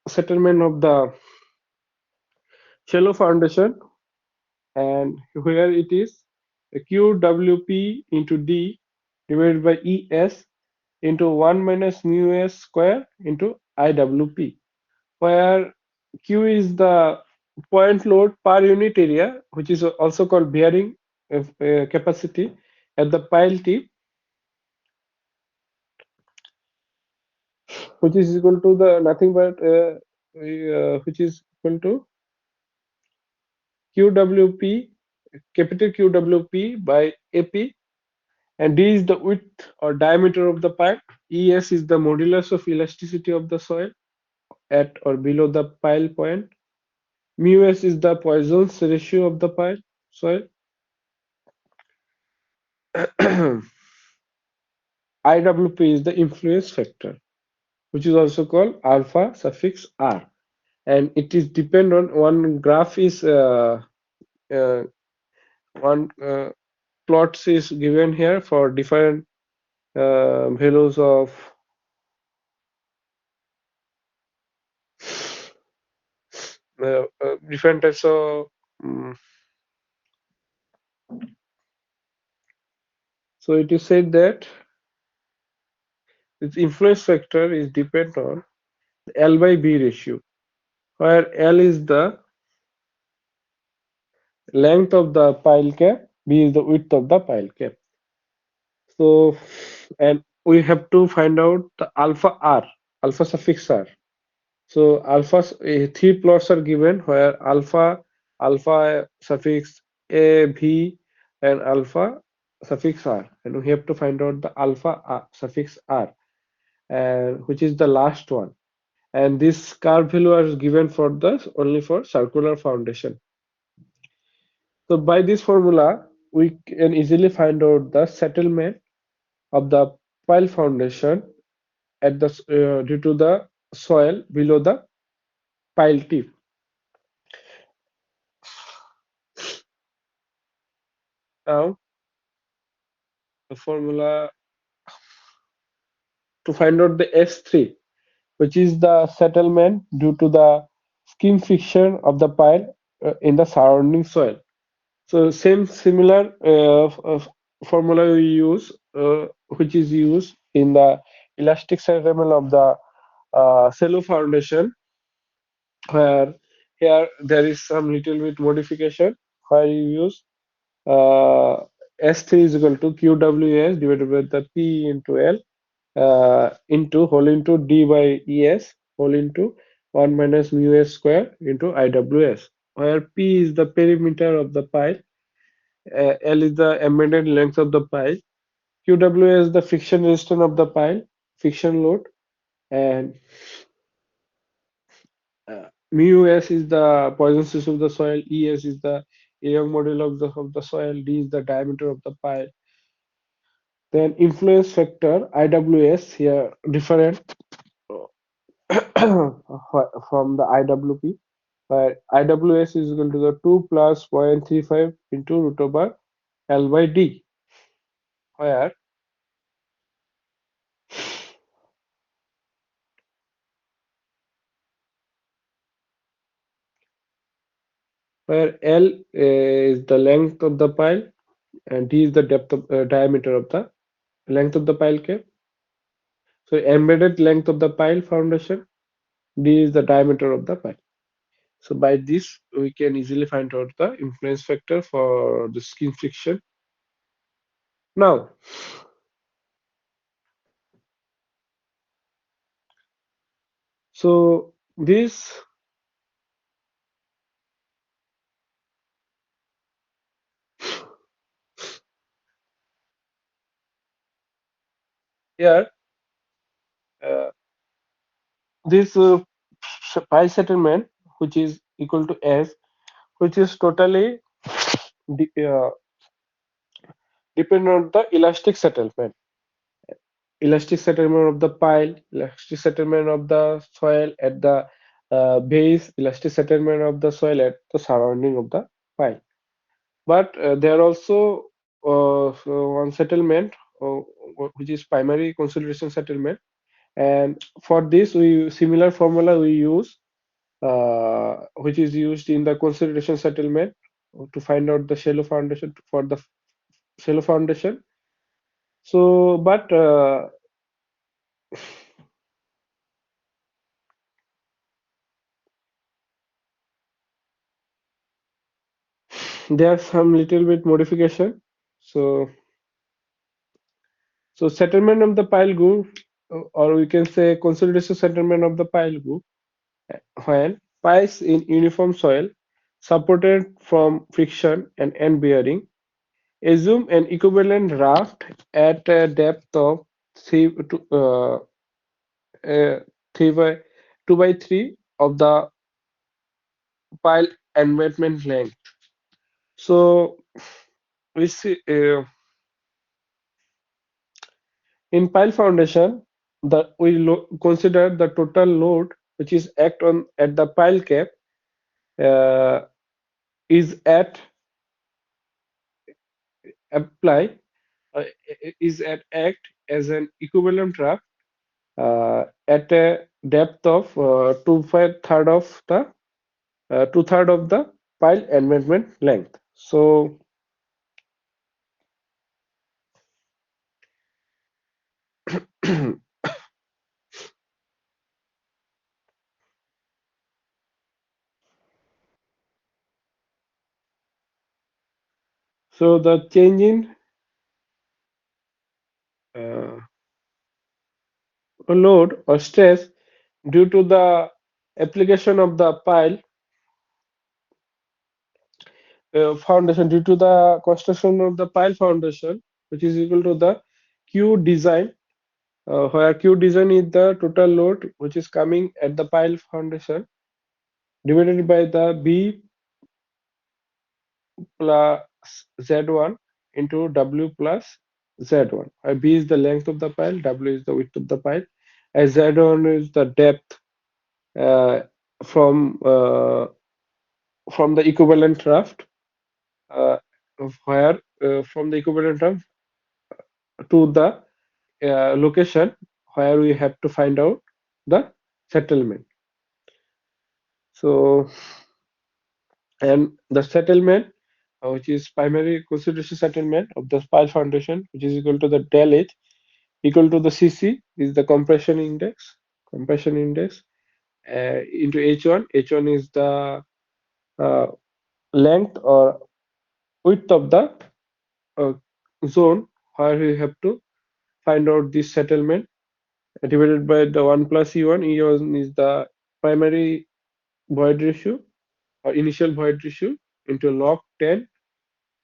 A: settlement of the shallow foundation, and where it is QWP into D divided by ES into 1 minus mu S square into IWP, where Q is the point load per unit area, which is also called bearing capacity at the pile tip, which is equal to the nothing but which is equal to QWP, capital QWP by AP, and D is the width or diameter of the pipe. ES is the modulus of elasticity of the soil at or below the pile point. Mu S is the Poisson's ratio of the pile soil. IWP is the influence factor, which is also called alpha suffix R, and it is depend on one graph is uh, one plots is given here for different values of different types of so it is said that its influence factor is depend on L by B ratio, where L is the length of the pile cap, B is the width of the pile cap. So, and we have to find out the alpha R, alpha suffix R. So, alpha three plots are given where alpha suffix A, V, and alpha suffix R, and we have to find out the alpha suffix R, and which is the last one. And this curve value are given for the only for circular foundation. So by this formula, we can easily find out the settlement of the pile foundation at the due to the soil below the pile tip. Now the formula to find out the S3, which is the settlement due to the skin friction of the pile in the surrounding soil. So same similar formula we use, which is used in the elastic settlement of the shallow foundation, where here there is some little bit modification where you use S3 is equal to QWS divided by the P into L into whole into D by ES whole into 1 minus mu S square into IWS, where P is the perimeter of the pile, L is the embedded length of the pile, QW is the friction resistance of the pile, friction load, and mu S is the Poisson's of the soil, ES is the Young model of the soil, D is the diameter of the pile. Then influence factor IWS here different from the IWP, where IWS is equal to the 2 plus 0.35 into root over L by D, where L is the length of the pile and D is the depth of diameter of the length of the pile cap. So embedded length of the pile foundation, D is the diameter of the pile. So by this we can easily find out the influence factor for the skin friction. Now So this here, uh, this pile settlement, which is equal to S, which is totally de dependent on the elastic settlement of the pile, elastic settlement of the soil at the base, elastic settlement of the soil at the surrounding of the pile. But there are also one settlement uh, which is primary consolidation settlement, and for this we similar formula we use, which is used in the consolidation settlement to find out the shallow foundation for the shallow foundation. So, but there's some little bit modification. So, so settlement of the pile group, or we can say consolidation settlement of the pile group, when piles in uniform soil supported from friction and end bearing, assume an equivalent raft at a depth of 3 3 by 2 by 3 of the pile embankment length. So we see in pile foundation, the consider the total load which is act on at the pile cap uh, is at apply is at act as an equivalent draft at a depth of two third of the pile embankment length. So so the change in uh, load or stress due to the application of the pile foundation due to the construction of the pile foundation, which is equal to the Q design, where Q design is the total load which is coming at the pile foundation divided by the B plus Z1 into W plus Z1. Where B is the length of the pile, W is the width of the pile, as Z1 is the depth uh, from uh, from the equivalent raft, uh, where from the equivalent raft to the location where we have to find out the settlement. So, and the settlement, which is primary consideration settlement of the pile foundation, which is equal to the del H equal to the CC is the compression index into H1. H1 is the uh, length or width of the uh, zone where we have to find out this settlement divided by the 1 plus E1. E1 is the primary void ratio or initial void ratio into log 10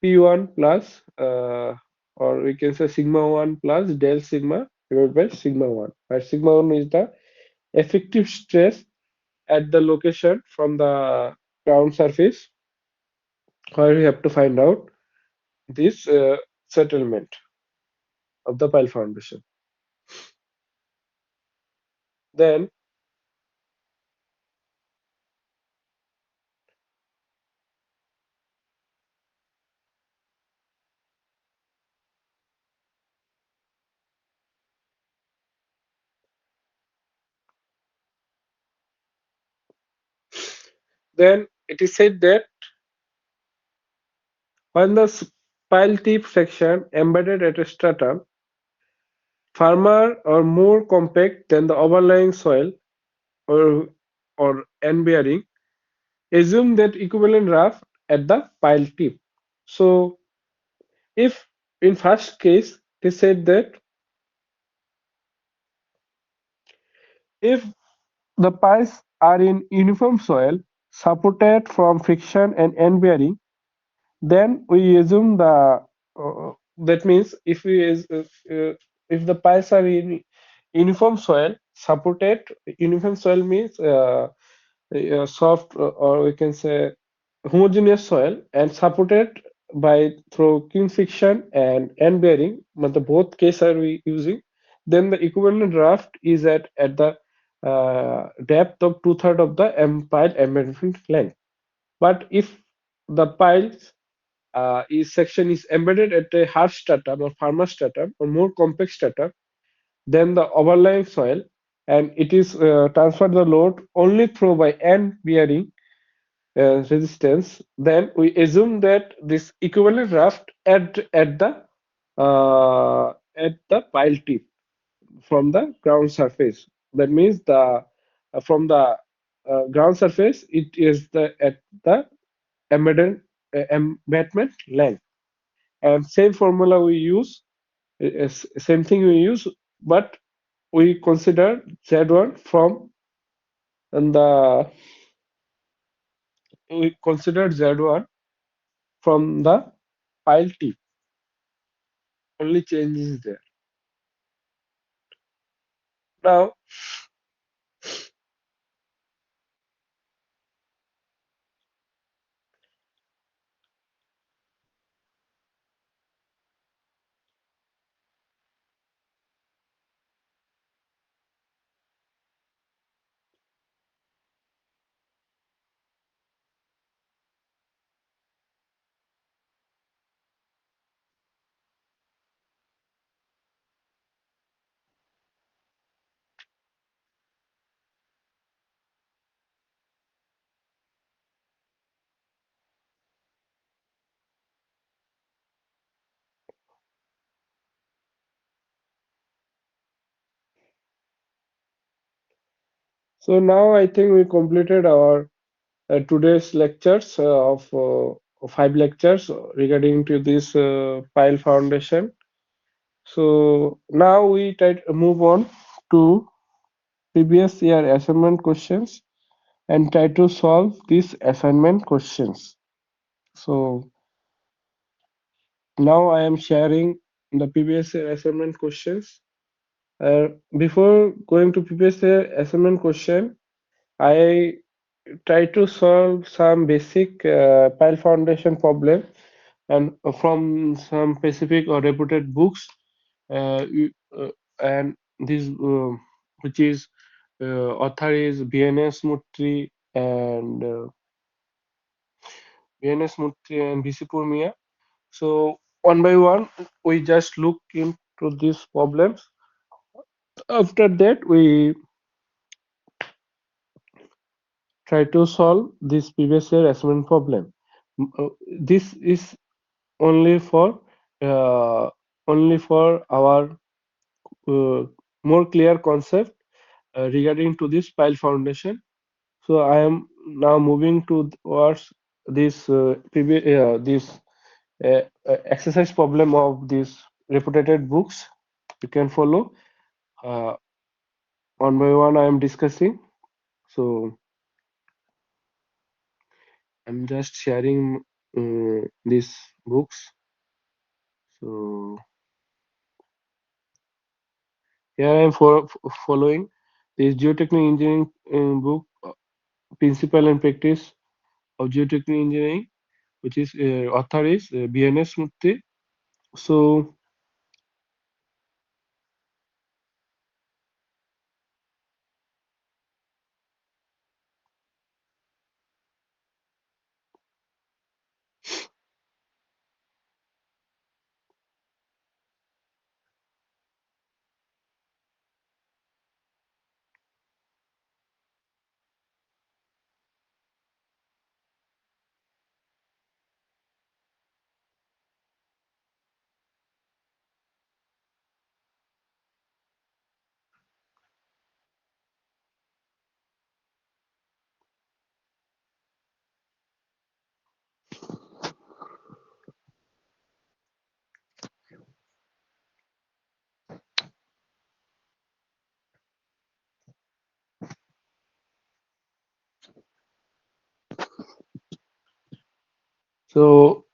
A: P1 plus or we can say sigma 1 plus del sigma divided by sigma 1, where sigma 1 is the effective stress at the location from the ground surface where we have to find out this settlement of the pile foundation. Then then it is said that when the pile tip section embedded at a stratum firmer or more compact than the overlying soil or end bearing, assume that equivalent rough at the pile tip. So if in first case they said that if The piles are in uniform soil, supported from friction and end bearing. Then we assume that means if the piles are in uniform soil, supported uniform soil means soft or we can say homogeneous soil and supported by through king friction and end bearing, but the both case are we using, then the equivalent raft is at the depth of two-thirds of the pile embedment length. But if the piles is section is embedded at a harsh stratum or firmer stratum or more compact stratum than the overlying soil, and it is transferred the load only through by end bearing resistance, then we assume that this equivalent raft at the pile tip from the ground surface. That means the from the ground surface it is the at the embedded embedment length. And same formula we use, same thing we use, but we consider Z1 from and the we consider Z1 from the pile tip. Only change is there. Now, so now I think we completed our today's lectures of 5 lectures regarding to this pile foundation. So now we try to move on to previous year assignment questions and try to solve these assignment questions. So now I am sharing the previous year assignment questions. Before going to previous year assignment question, I try to solve some basic pile foundation problem and from some specific or reputed books and this which is author is BNS Murthy and BNS Murthy and BC Purmia. So one by one we just look into these problems. After that we try to solve this previous year assignment problem. This is only for uh, only for our more clear concept regarding to this pile foundation. So I am now moving towards this this exercise problem of these reputed books. You can follow uh, one by one. I am discussing. So I'm just sharing these books. So here I am following this geotechnical engineering book, Principle and Practice of Geotechnical Engineering, which is author is BNS Murthy. So So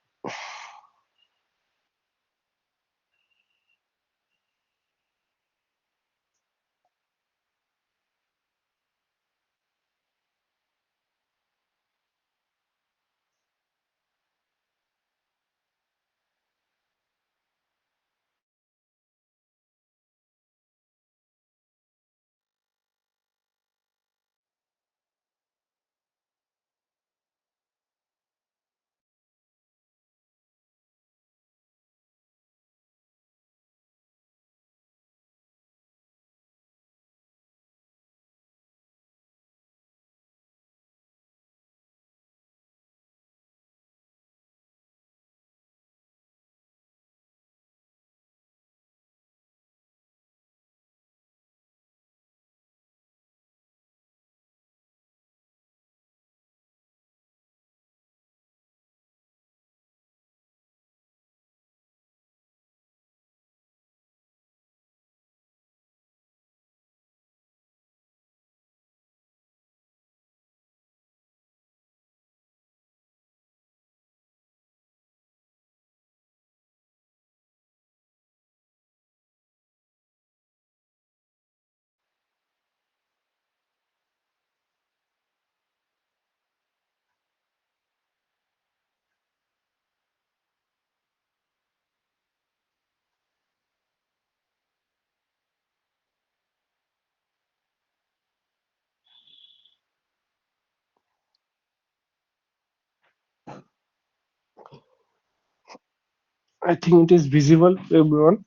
A: I think it is visible to everyone.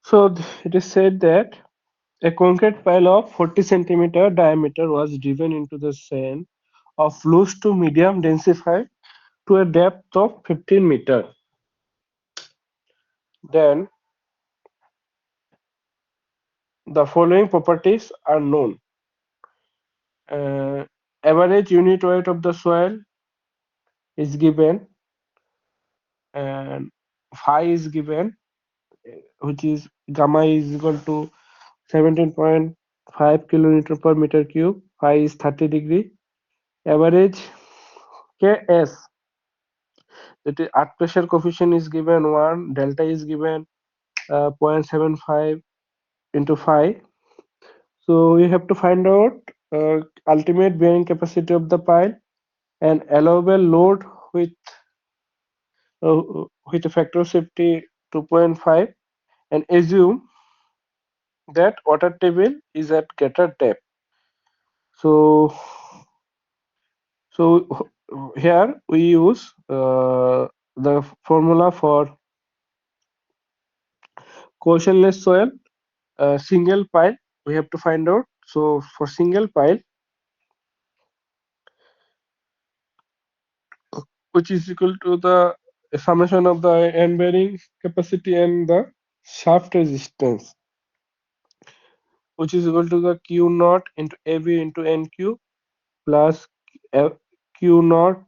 A: So it is said that a concrete pile of 40 centimeter diameter was driven into the sand of loose to medium densified to a depth of 15 meter. Then the following properties are known. Uh, Average unit weight of the soil is given, and phi is given, which is gamma is equal to 17.5 kilonewton per meter cube. Phi is 30 degree. Average Ks, that is earth pressure coefficient, is given 1. Delta is given 0.75 into phi. So we have to find out ultimate bearing capacity of the pile and allowable load with uh, with a factor of safety 2.5, and assume that water table is at greater depth. So here we use the formula for cohesionless soil. Single pile we have to find out. So for single pile, which is equal to the summation of the end bearing capacity and the shaft resistance, which is equal to the Q naught into AB into NQ plus uh, Q naught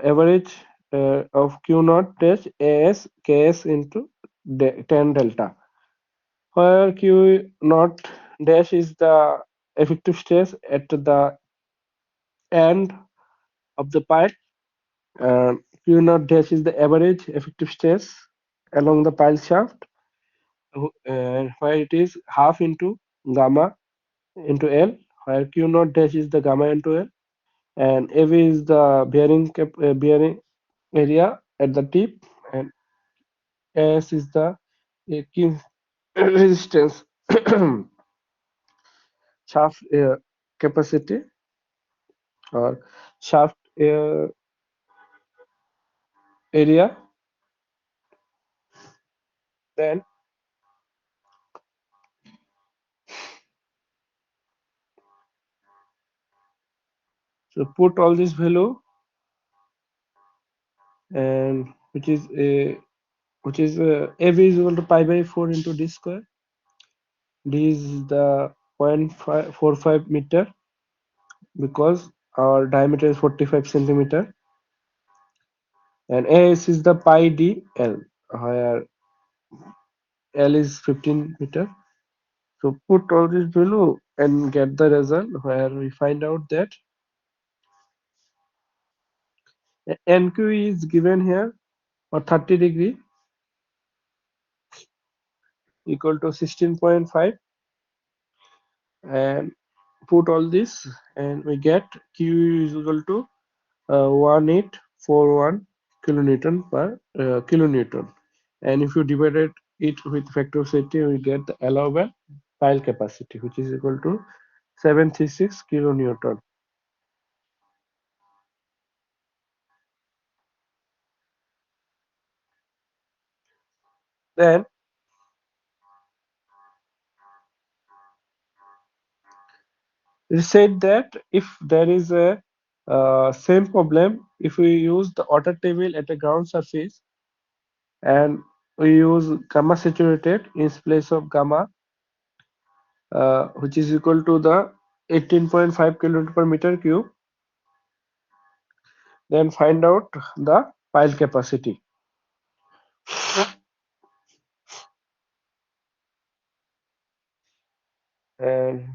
A: average of Q naught dash AS KS into 10 delta, where Q naught dash is the effective stress at the end of the pile, and Q naught dash is the average effective stress along the pile shaft, where it is half into gamma into L, where Q naught dash is the gamma into L, and AV is the bearing area at the tip, and S is the key resistance shaft capacity or shaft area. Then so put all this value, and which is AV is equal to pi by 4 into d square. D is the 0.45 meter because our diameter is 45 centimeter, and AS is the pi d L, where L is 15 meter. So put all this below and get the result, where we find out that NQ is given here for 30 degree equal to 16.5, and put all this and we get Q is equal to 1841 kilonewton per kilonewton. And if you divided it with factor of safety, we get the allowable pile capacity, which is equal to 736 kilonewton. Then we said that if there is a same problem, if we use the water table at a ground surface and we use gamma saturated in place of gamma, which is equal to the 18.5 kilonewton per meter cube, then find out the pile capacity. And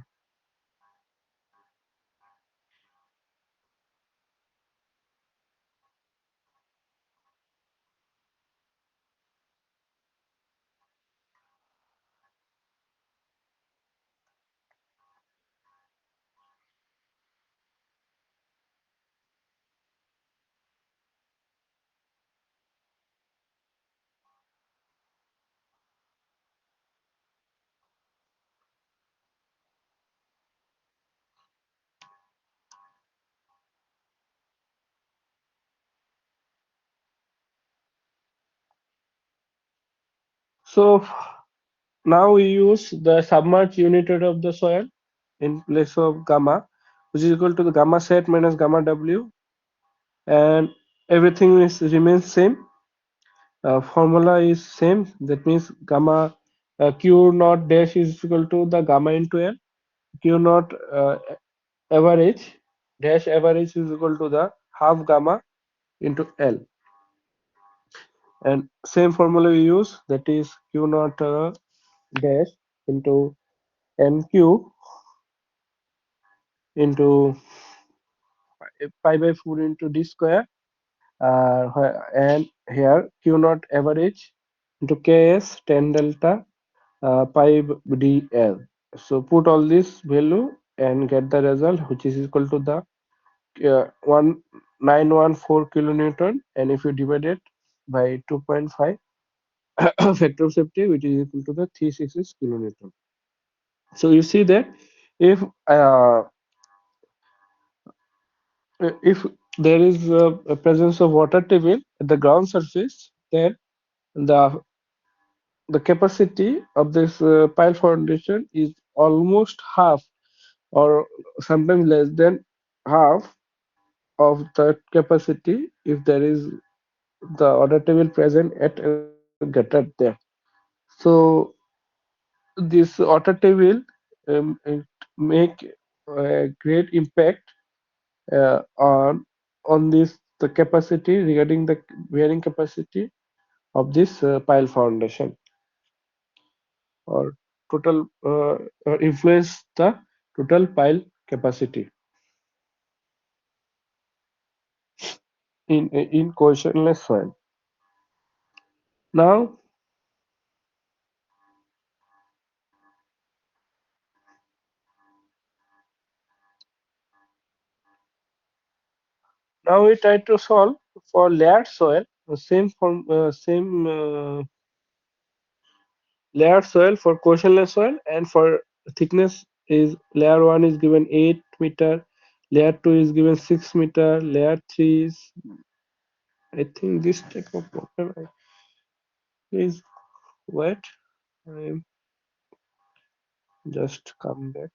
A: so now we use the submerged unit rate of the soil in place of gamma, which is equal to the gamma set minus gamma W, and everything is remains same. Formula is same. That means gamma Q naught dash is equal to the gamma into L. Q naught average dash average is equal to the half gamma into L. And same formula we use, that is Q naught dash into NQ into pi by 4 into d square, and here Q naught average into Ks 10 delta pi dl. So put all this value and get the result, which is equal to the 1914 kilonewton, and if you divide it by 2.5 factor of safety, which is equal to the 366 kilonewton. So you see that if uh, if there is a presence of water table at the ground surface, then the the capacity of this pile foundation is almost half, or sometimes less than half of the capacity if there is the water table present at a gutter there. So this water table it make a great impact on this the capacity regarding the bearing capacity of this pile foundation, or total influence the total pile capacity in cohesionless soil. Now Now we try to solve for layered soil, same layered soil for questionless soil, and for thickness is layer 1 is given 8 meter, layer 2 is given 6 meter, layer 3 is, I think this type of problem is wet. I just come back.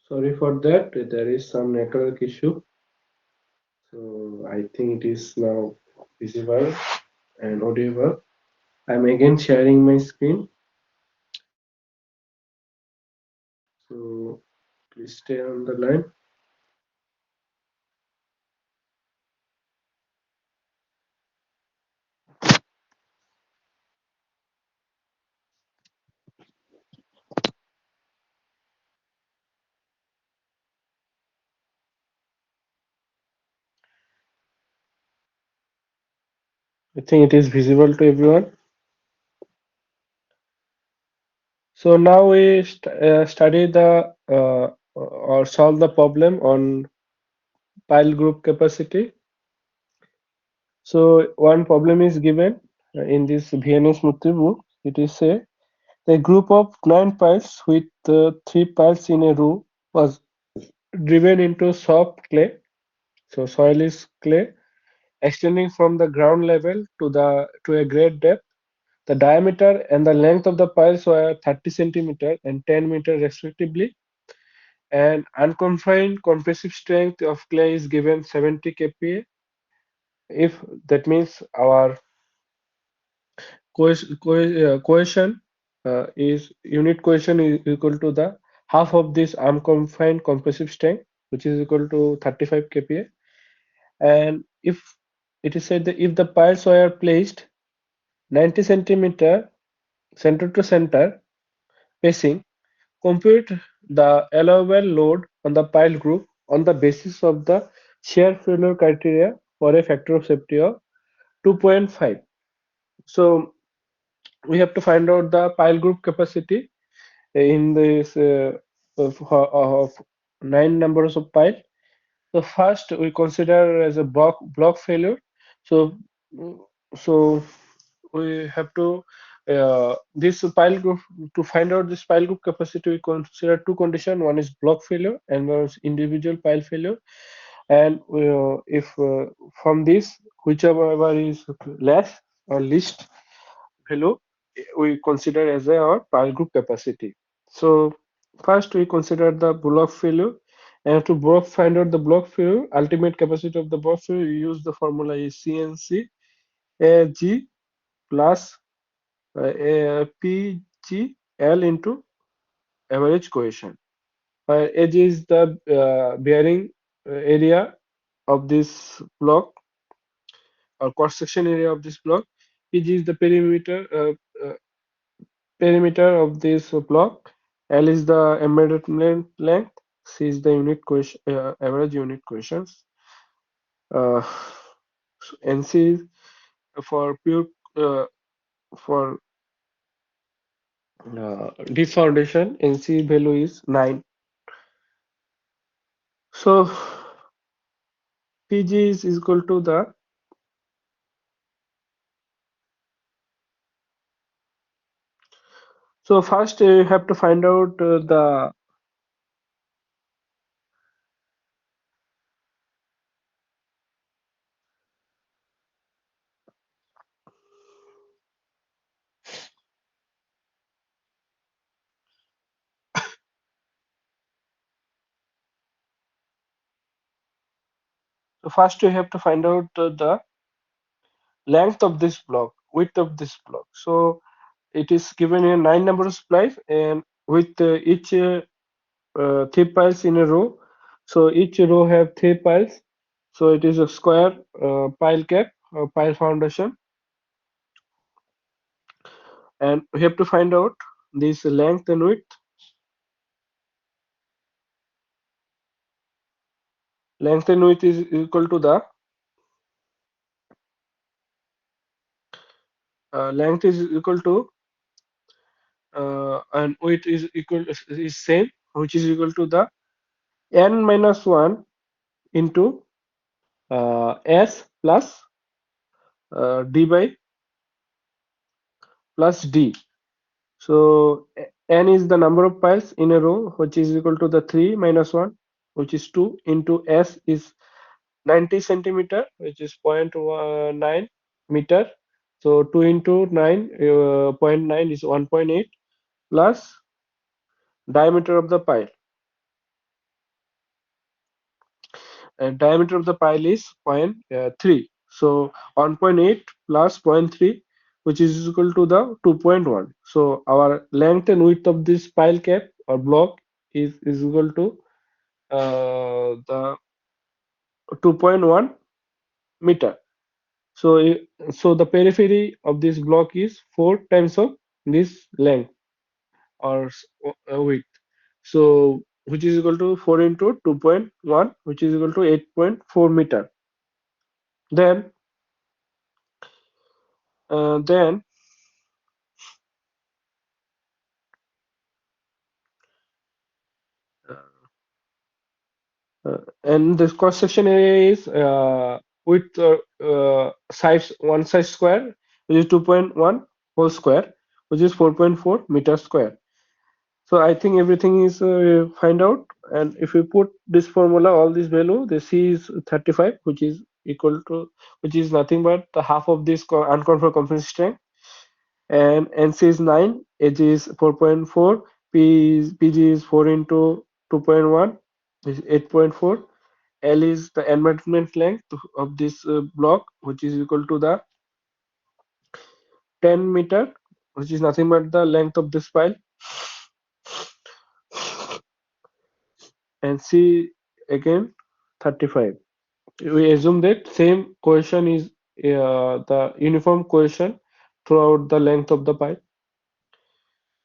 A: Sorry for that. There is some network issue. So I think it is now visible and audible. I'm again sharing my screen. So please stay on the line. I think it is visible to everyone. So now we study the or solve the problem on pile group capacity. So one problem is given in this VNS Murthy book. It is say a group of 9 piles with 3 piles in a row was driven into soft clay. So soil is clay extending from the ground level to a great depth. The diameter and the length of the piles were 30 centimeter and 10 meter respectively. And unconfined compressive strength of clay is given 70 kPa. If that means our cohesion is unit cohesion is equal to the half of this unconfined compressive strength, which is equal to 35 kPa. And if it is said that if the piles were placed 90 centimeter center to center spacing, compute the allowable load on the pile group on the basis of the shear failure criteria for a factor of safety of 2.5. So we have to find out the pile group capacity in this of 9 numbers of pile. So first we consider as a block failure. So so we have to this pile group to find out this pile group capacity. We consider two conditions. One is block failure and one is individual pile failure. And if from this whichever is less or least value we consider as our pile group capacity. So first we consider the block failure, and to find out the block failure, ultimate capacity of the block failure, we use the formula is CNC AG plus PGL into average cohesion. Where AG is the bearing area of this block or cross section area of this block. PG is the perimeter of this block. L is the embedded length. C is the unit cohesion, average unit cohesions. Uh, NC is for pure for deep foundation. NC value is 9. So PG is equal to the. So first you have to find out the. So first you have to find out the length of this block, width of this block. So it is given a 9 number of splice, and with each 3 piles in a row. So each row have 3 piles. So it is a square pile cap or pile foundation, and we have to find out this length and width. Length and width is equal to the length is equal to and width is equal is same, which is equal to the n minus 1 into s plus d by plus d. So n is the number of piles in a row, which is equal to the 3 minus 1, which is 2, into s is 90 centimeter, which is 0.9 meter. So 2 into 9, zero point 0.9 is 1.8 plus diameter of the pile. diameter of the pile is point 0.3. So 1.8 plus point 0.3, which is equal to the 2.1. So our length and width of this pile cap or block is equal to the 2.1 meter. So so the periphery of this block is 4 times of this length or width. So which is equal to 4 into 2.1, which is equal to 8.4 meter. Then then and this cross section area is with size one size square, which is 2.1 whole square, which is 4.4 meter square. So I think everything is find out, and if we put this formula, all this value, the C is 35, which is equal to, which is nothing but the half of this unconfirmed compressive strength, and NC is 9, AG is 4.4, PG is 4 into 2.1, is 8.4. L is the embedment length of this block, which is equal to the 10 meter, which is nothing but the length of this pile, and C again 35. We assume that same cohesion is the uniform cohesion throughout the length of the pipe.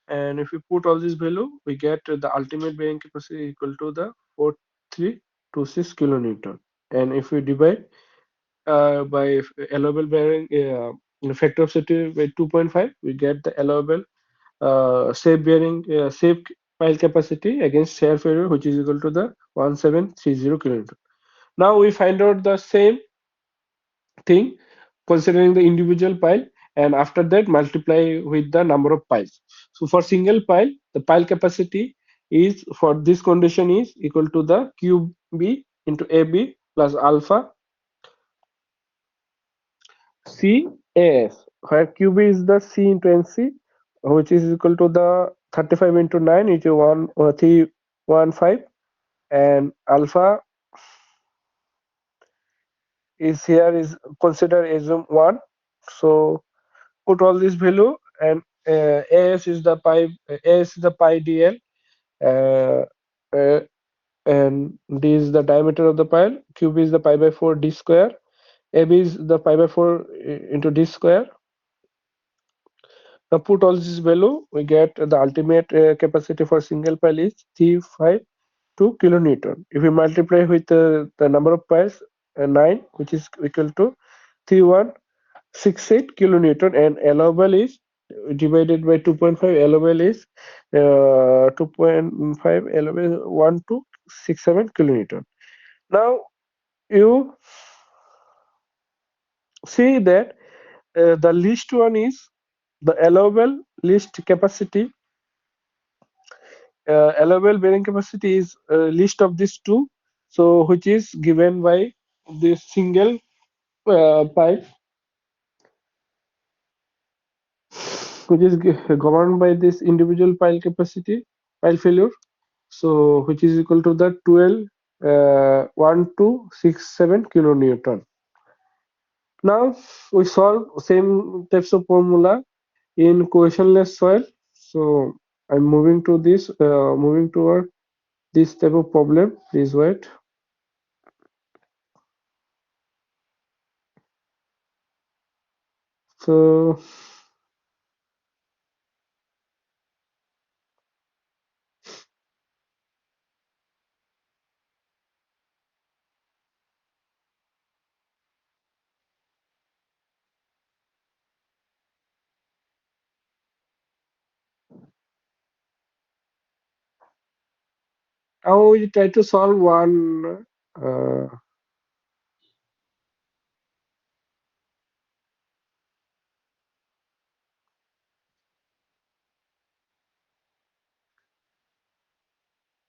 A: And if we put all this value, we get the ultimate bearing capacity equal to the 4326 kilonewton. And if we divide by allowable bearing factor of safety by 2.5, we get the allowable safe pile capacity against shear failure, which is equal to the 1730 kilonewton. Now we find out the same thing considering the individual pile, and after that multiply with the number of piles. So for single pile, the pile capacity is for this condition is equal to the QB into AB plus alpha CAS, where QB is the C into NC, which is equal to the 35 into 9, which is 315, and alpha is here is consider assume 1. So put all this value, and AS is the pi DL, uh, uh, and D is the diameter of the pile, QB is the pi by 4 D square, AB is the pi by 4 into D square. Now put all this value, we get the ultimate capacity for single pile is 352 kilonewton. If we multiply with the number of piles, 9, which is equal to 3168 kilonewton, and allowable is divided by 2.5, allowable is 2.5, allowable 1267 kilonewton. Now you see that the least one is the allowable least capacity, allowable bearing capacity is least of these two, so which is given by this single pipe, which is governed by this individual pile capacity, pile failure, so which is equal to the 12 1267 kilonewton. Now we solve same types of formula in cohesionless soil. So I'm moving to this, moving toward this type of problem. Please wait. So now we try to solve one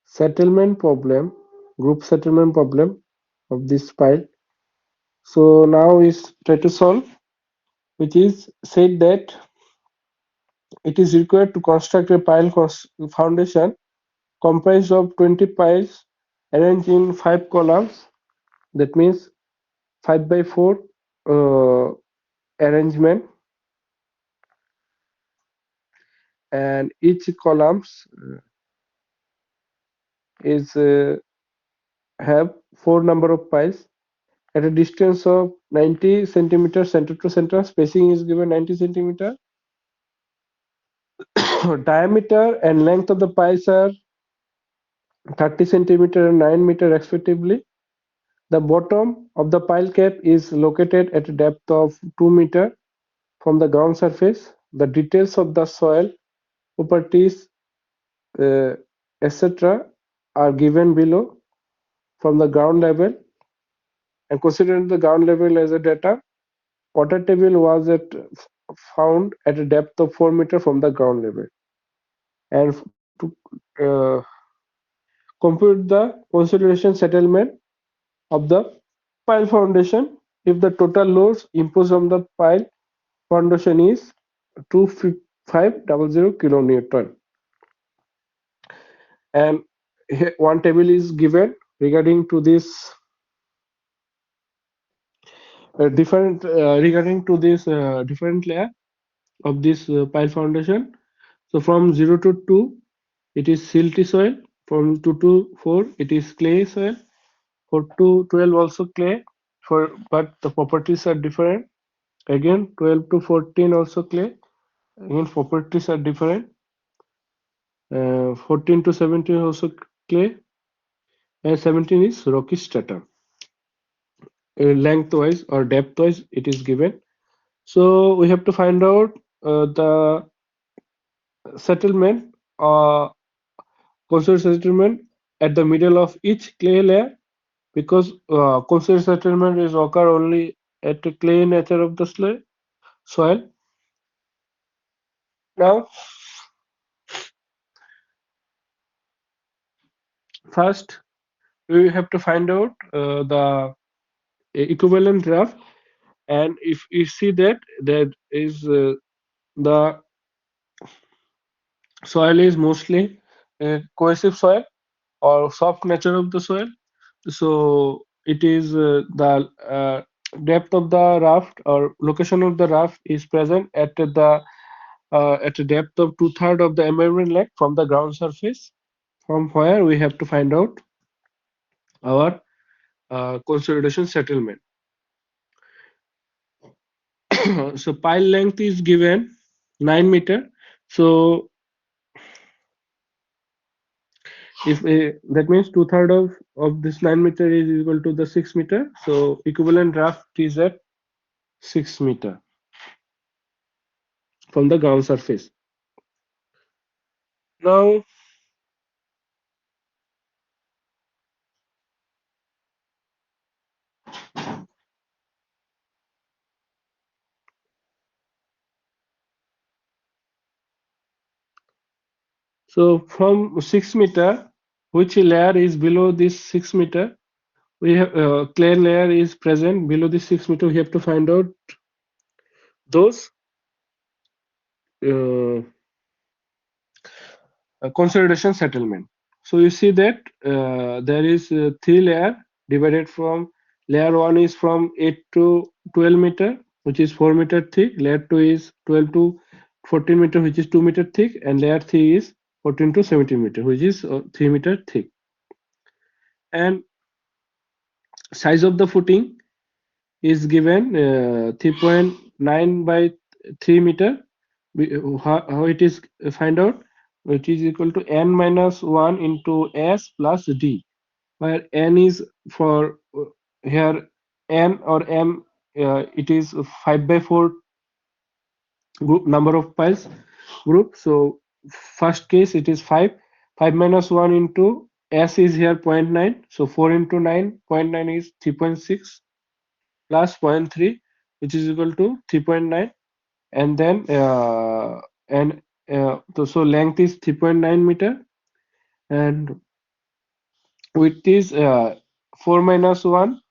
A: settlement problem, group settlement problem of this file. So now we try to solve, which is said that it is required to construct a pile foundation comprised of 20 piles arranged in 5 columns That means 5 by 4 uh, arrangement, and each columns is have four number of piles at a distance of 90 centimeter center to center. Spacing is given 90 centimeter. Diameter and length of the piles are 30 centimeter and 9 meter respectively. The bottom of the pile cap is located at a depth of 2 meter from the ground surface. The details of the soil properties, uh, etc., are given below from the ground level. And considering the ground level as a data, water table was found at a depth of 4 meter from the ground level. And to compute the consideration settlement of the pile foundation, if the total loads imposed on the pile foundation is 2500 kilonewton, and one table is given regarding to this different regarding to this different layer of this pile foundation. So from 0 to 2 it is silty soil, from 2 to 4 it is clay soil, 4 to 12 also clay, but the properties are different. Again 12 to 14 also clay, again properties are different. 14 to 17 also clay, and 17 is rocky strata. Lengthwise or depthwise it is given. So we have to find out the settlement, consider settlement at the middle of each clay layer, because consider settlement is occur only at the clay nature of the soil. Now first we have to find out the equivalent graph, and if you see that there is the soil is mostly cohesive soil or soft nature of the soil. So it is depth of the raft or location of the raft is present at a depth of two-thirds of the emergent lake from the ground surface, from where we have to find out our consolidation settlement. So pile length is given 9 meter. So if that means two-thirds of this 9 meter is equal to the 6 meter. So equivalent raft is at 6 meter from the ground surface. Now, so from 6 meter, which layer is below this 6 meter? We have clay layer is present below this 6 meter. We have to find out those uh, consolidation settlement. So you see that there is three layer divided from layer one is from 8 to 12 meter, which is 4 meter thick. Layer two is 12 to 14 meter, which is 2 meter thick, and layer three is 14 to 17 meter, which is 3 meter thick. And size of the footing is given 3.9 by 3 meter. How it is find out? Which is equal to n minus 1 into s plus d, where n is for here n or m, it is 5 by 4 group number of piles group. So first case it is 5. 5 minus 1 into s is here 0.9. So 4 into 9, 0.9 is 3.6 plus zero point 0.3, which is equal to 3.9, and then so length is 3.9 meter, and width is 4 minus 1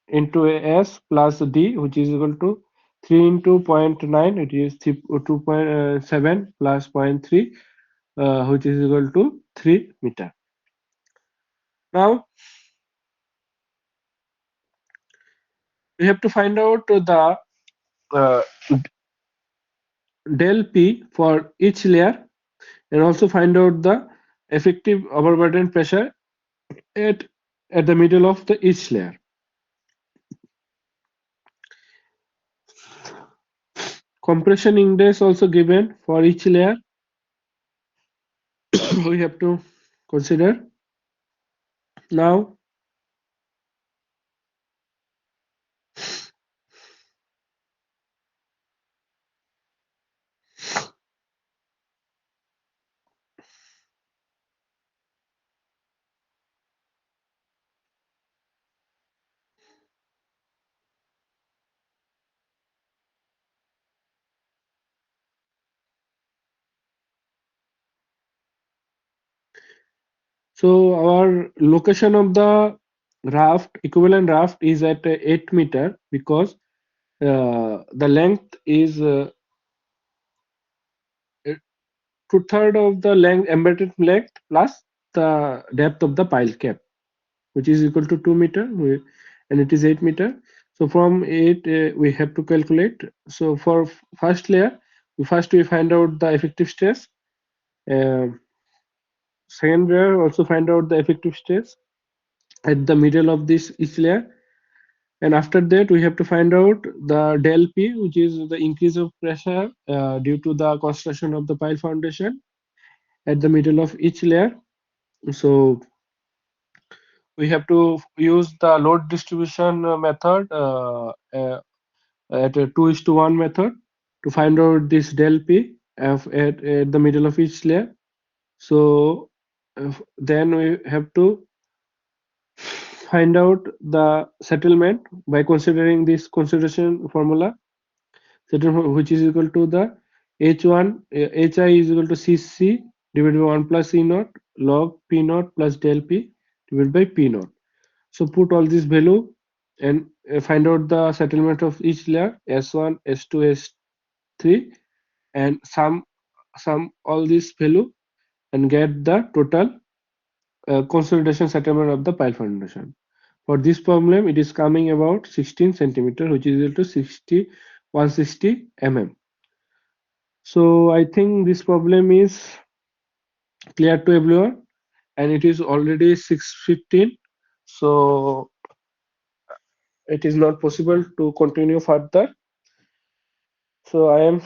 A: into s plus d, which is equal to 3 into zero point 0.9, it is 2.7 plus zero point 0.3, which is equal to 3 meter. Now We have to find out the uh, del P for each layer, and also find out the effective overburden pressure at at the middle of the each layer. Compression index also given for each layer. We have to consider. Now, so our location of the raft, equivalent raft, is at 8 meter, because the length is two-third of the length, embedded length, plus the depth of the pile cap, which is equal to 2 meter, and it is 8 meter. So from 8 we have to calculate. So for first layer, we find out the effective stress. Uh, Second layer also find out the effective stress at the middle of this each layer. And after that, we have to find out the del P, which is the increase of pressure due to the construction of the pile foundation at the middle of each layer. So we have to use the load distribution method at a 2 is to 1 method to find out this del P at the middle of each layer. So then we have to find out the settlement by considering this consideration formula, settlement which is equal to the H1 HI is equal to CC divided by 1 plus E naught log P naught plus del P divided by P naught. So put all this value and find out the settlement of each layer S1, S2, S3, and sum all this value and get the total consolidation settlement of the pile foundation. For this problem, it is coming about 16 centimeter, which is equal to 160 mm. So I think this problem is clear to everyone, and it is already 6:15. So it is not possible to continue further. So I am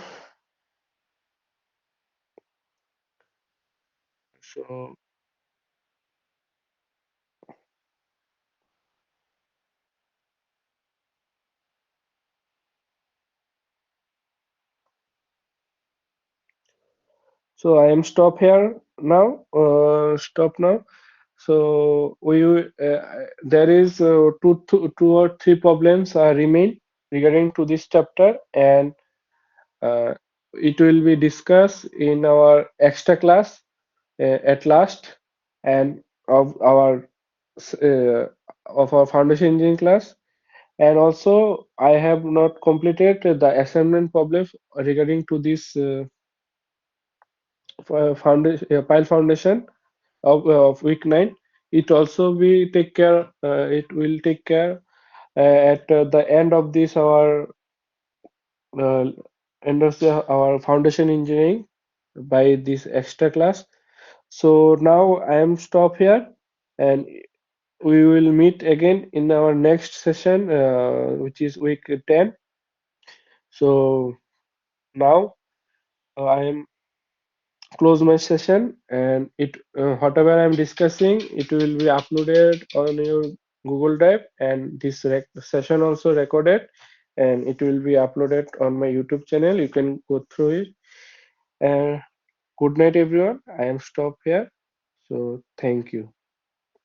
A: so so I am stop here now. Stop now. So there is two or three problems remain regarding to this chapter, and uh, it will be discussed in our extra class at last, and of our uh, foundation engineering class. And also, I have not completed the assignment problems regarding to this foundation pile foundation of week 9. It also we take care. It will take care at the end of this our uh, our foundation engineering by this extra class. So now I am stop here, and we will meet again in our next session, which is week 10. So now I am close my session, and it whatever I am discussing, it will be uploaded on your Google Drive, and this session also recorded, and it will be uploaded on my YouTube channel. You can go through it. And good night, everyone. I am stop here. So thank you.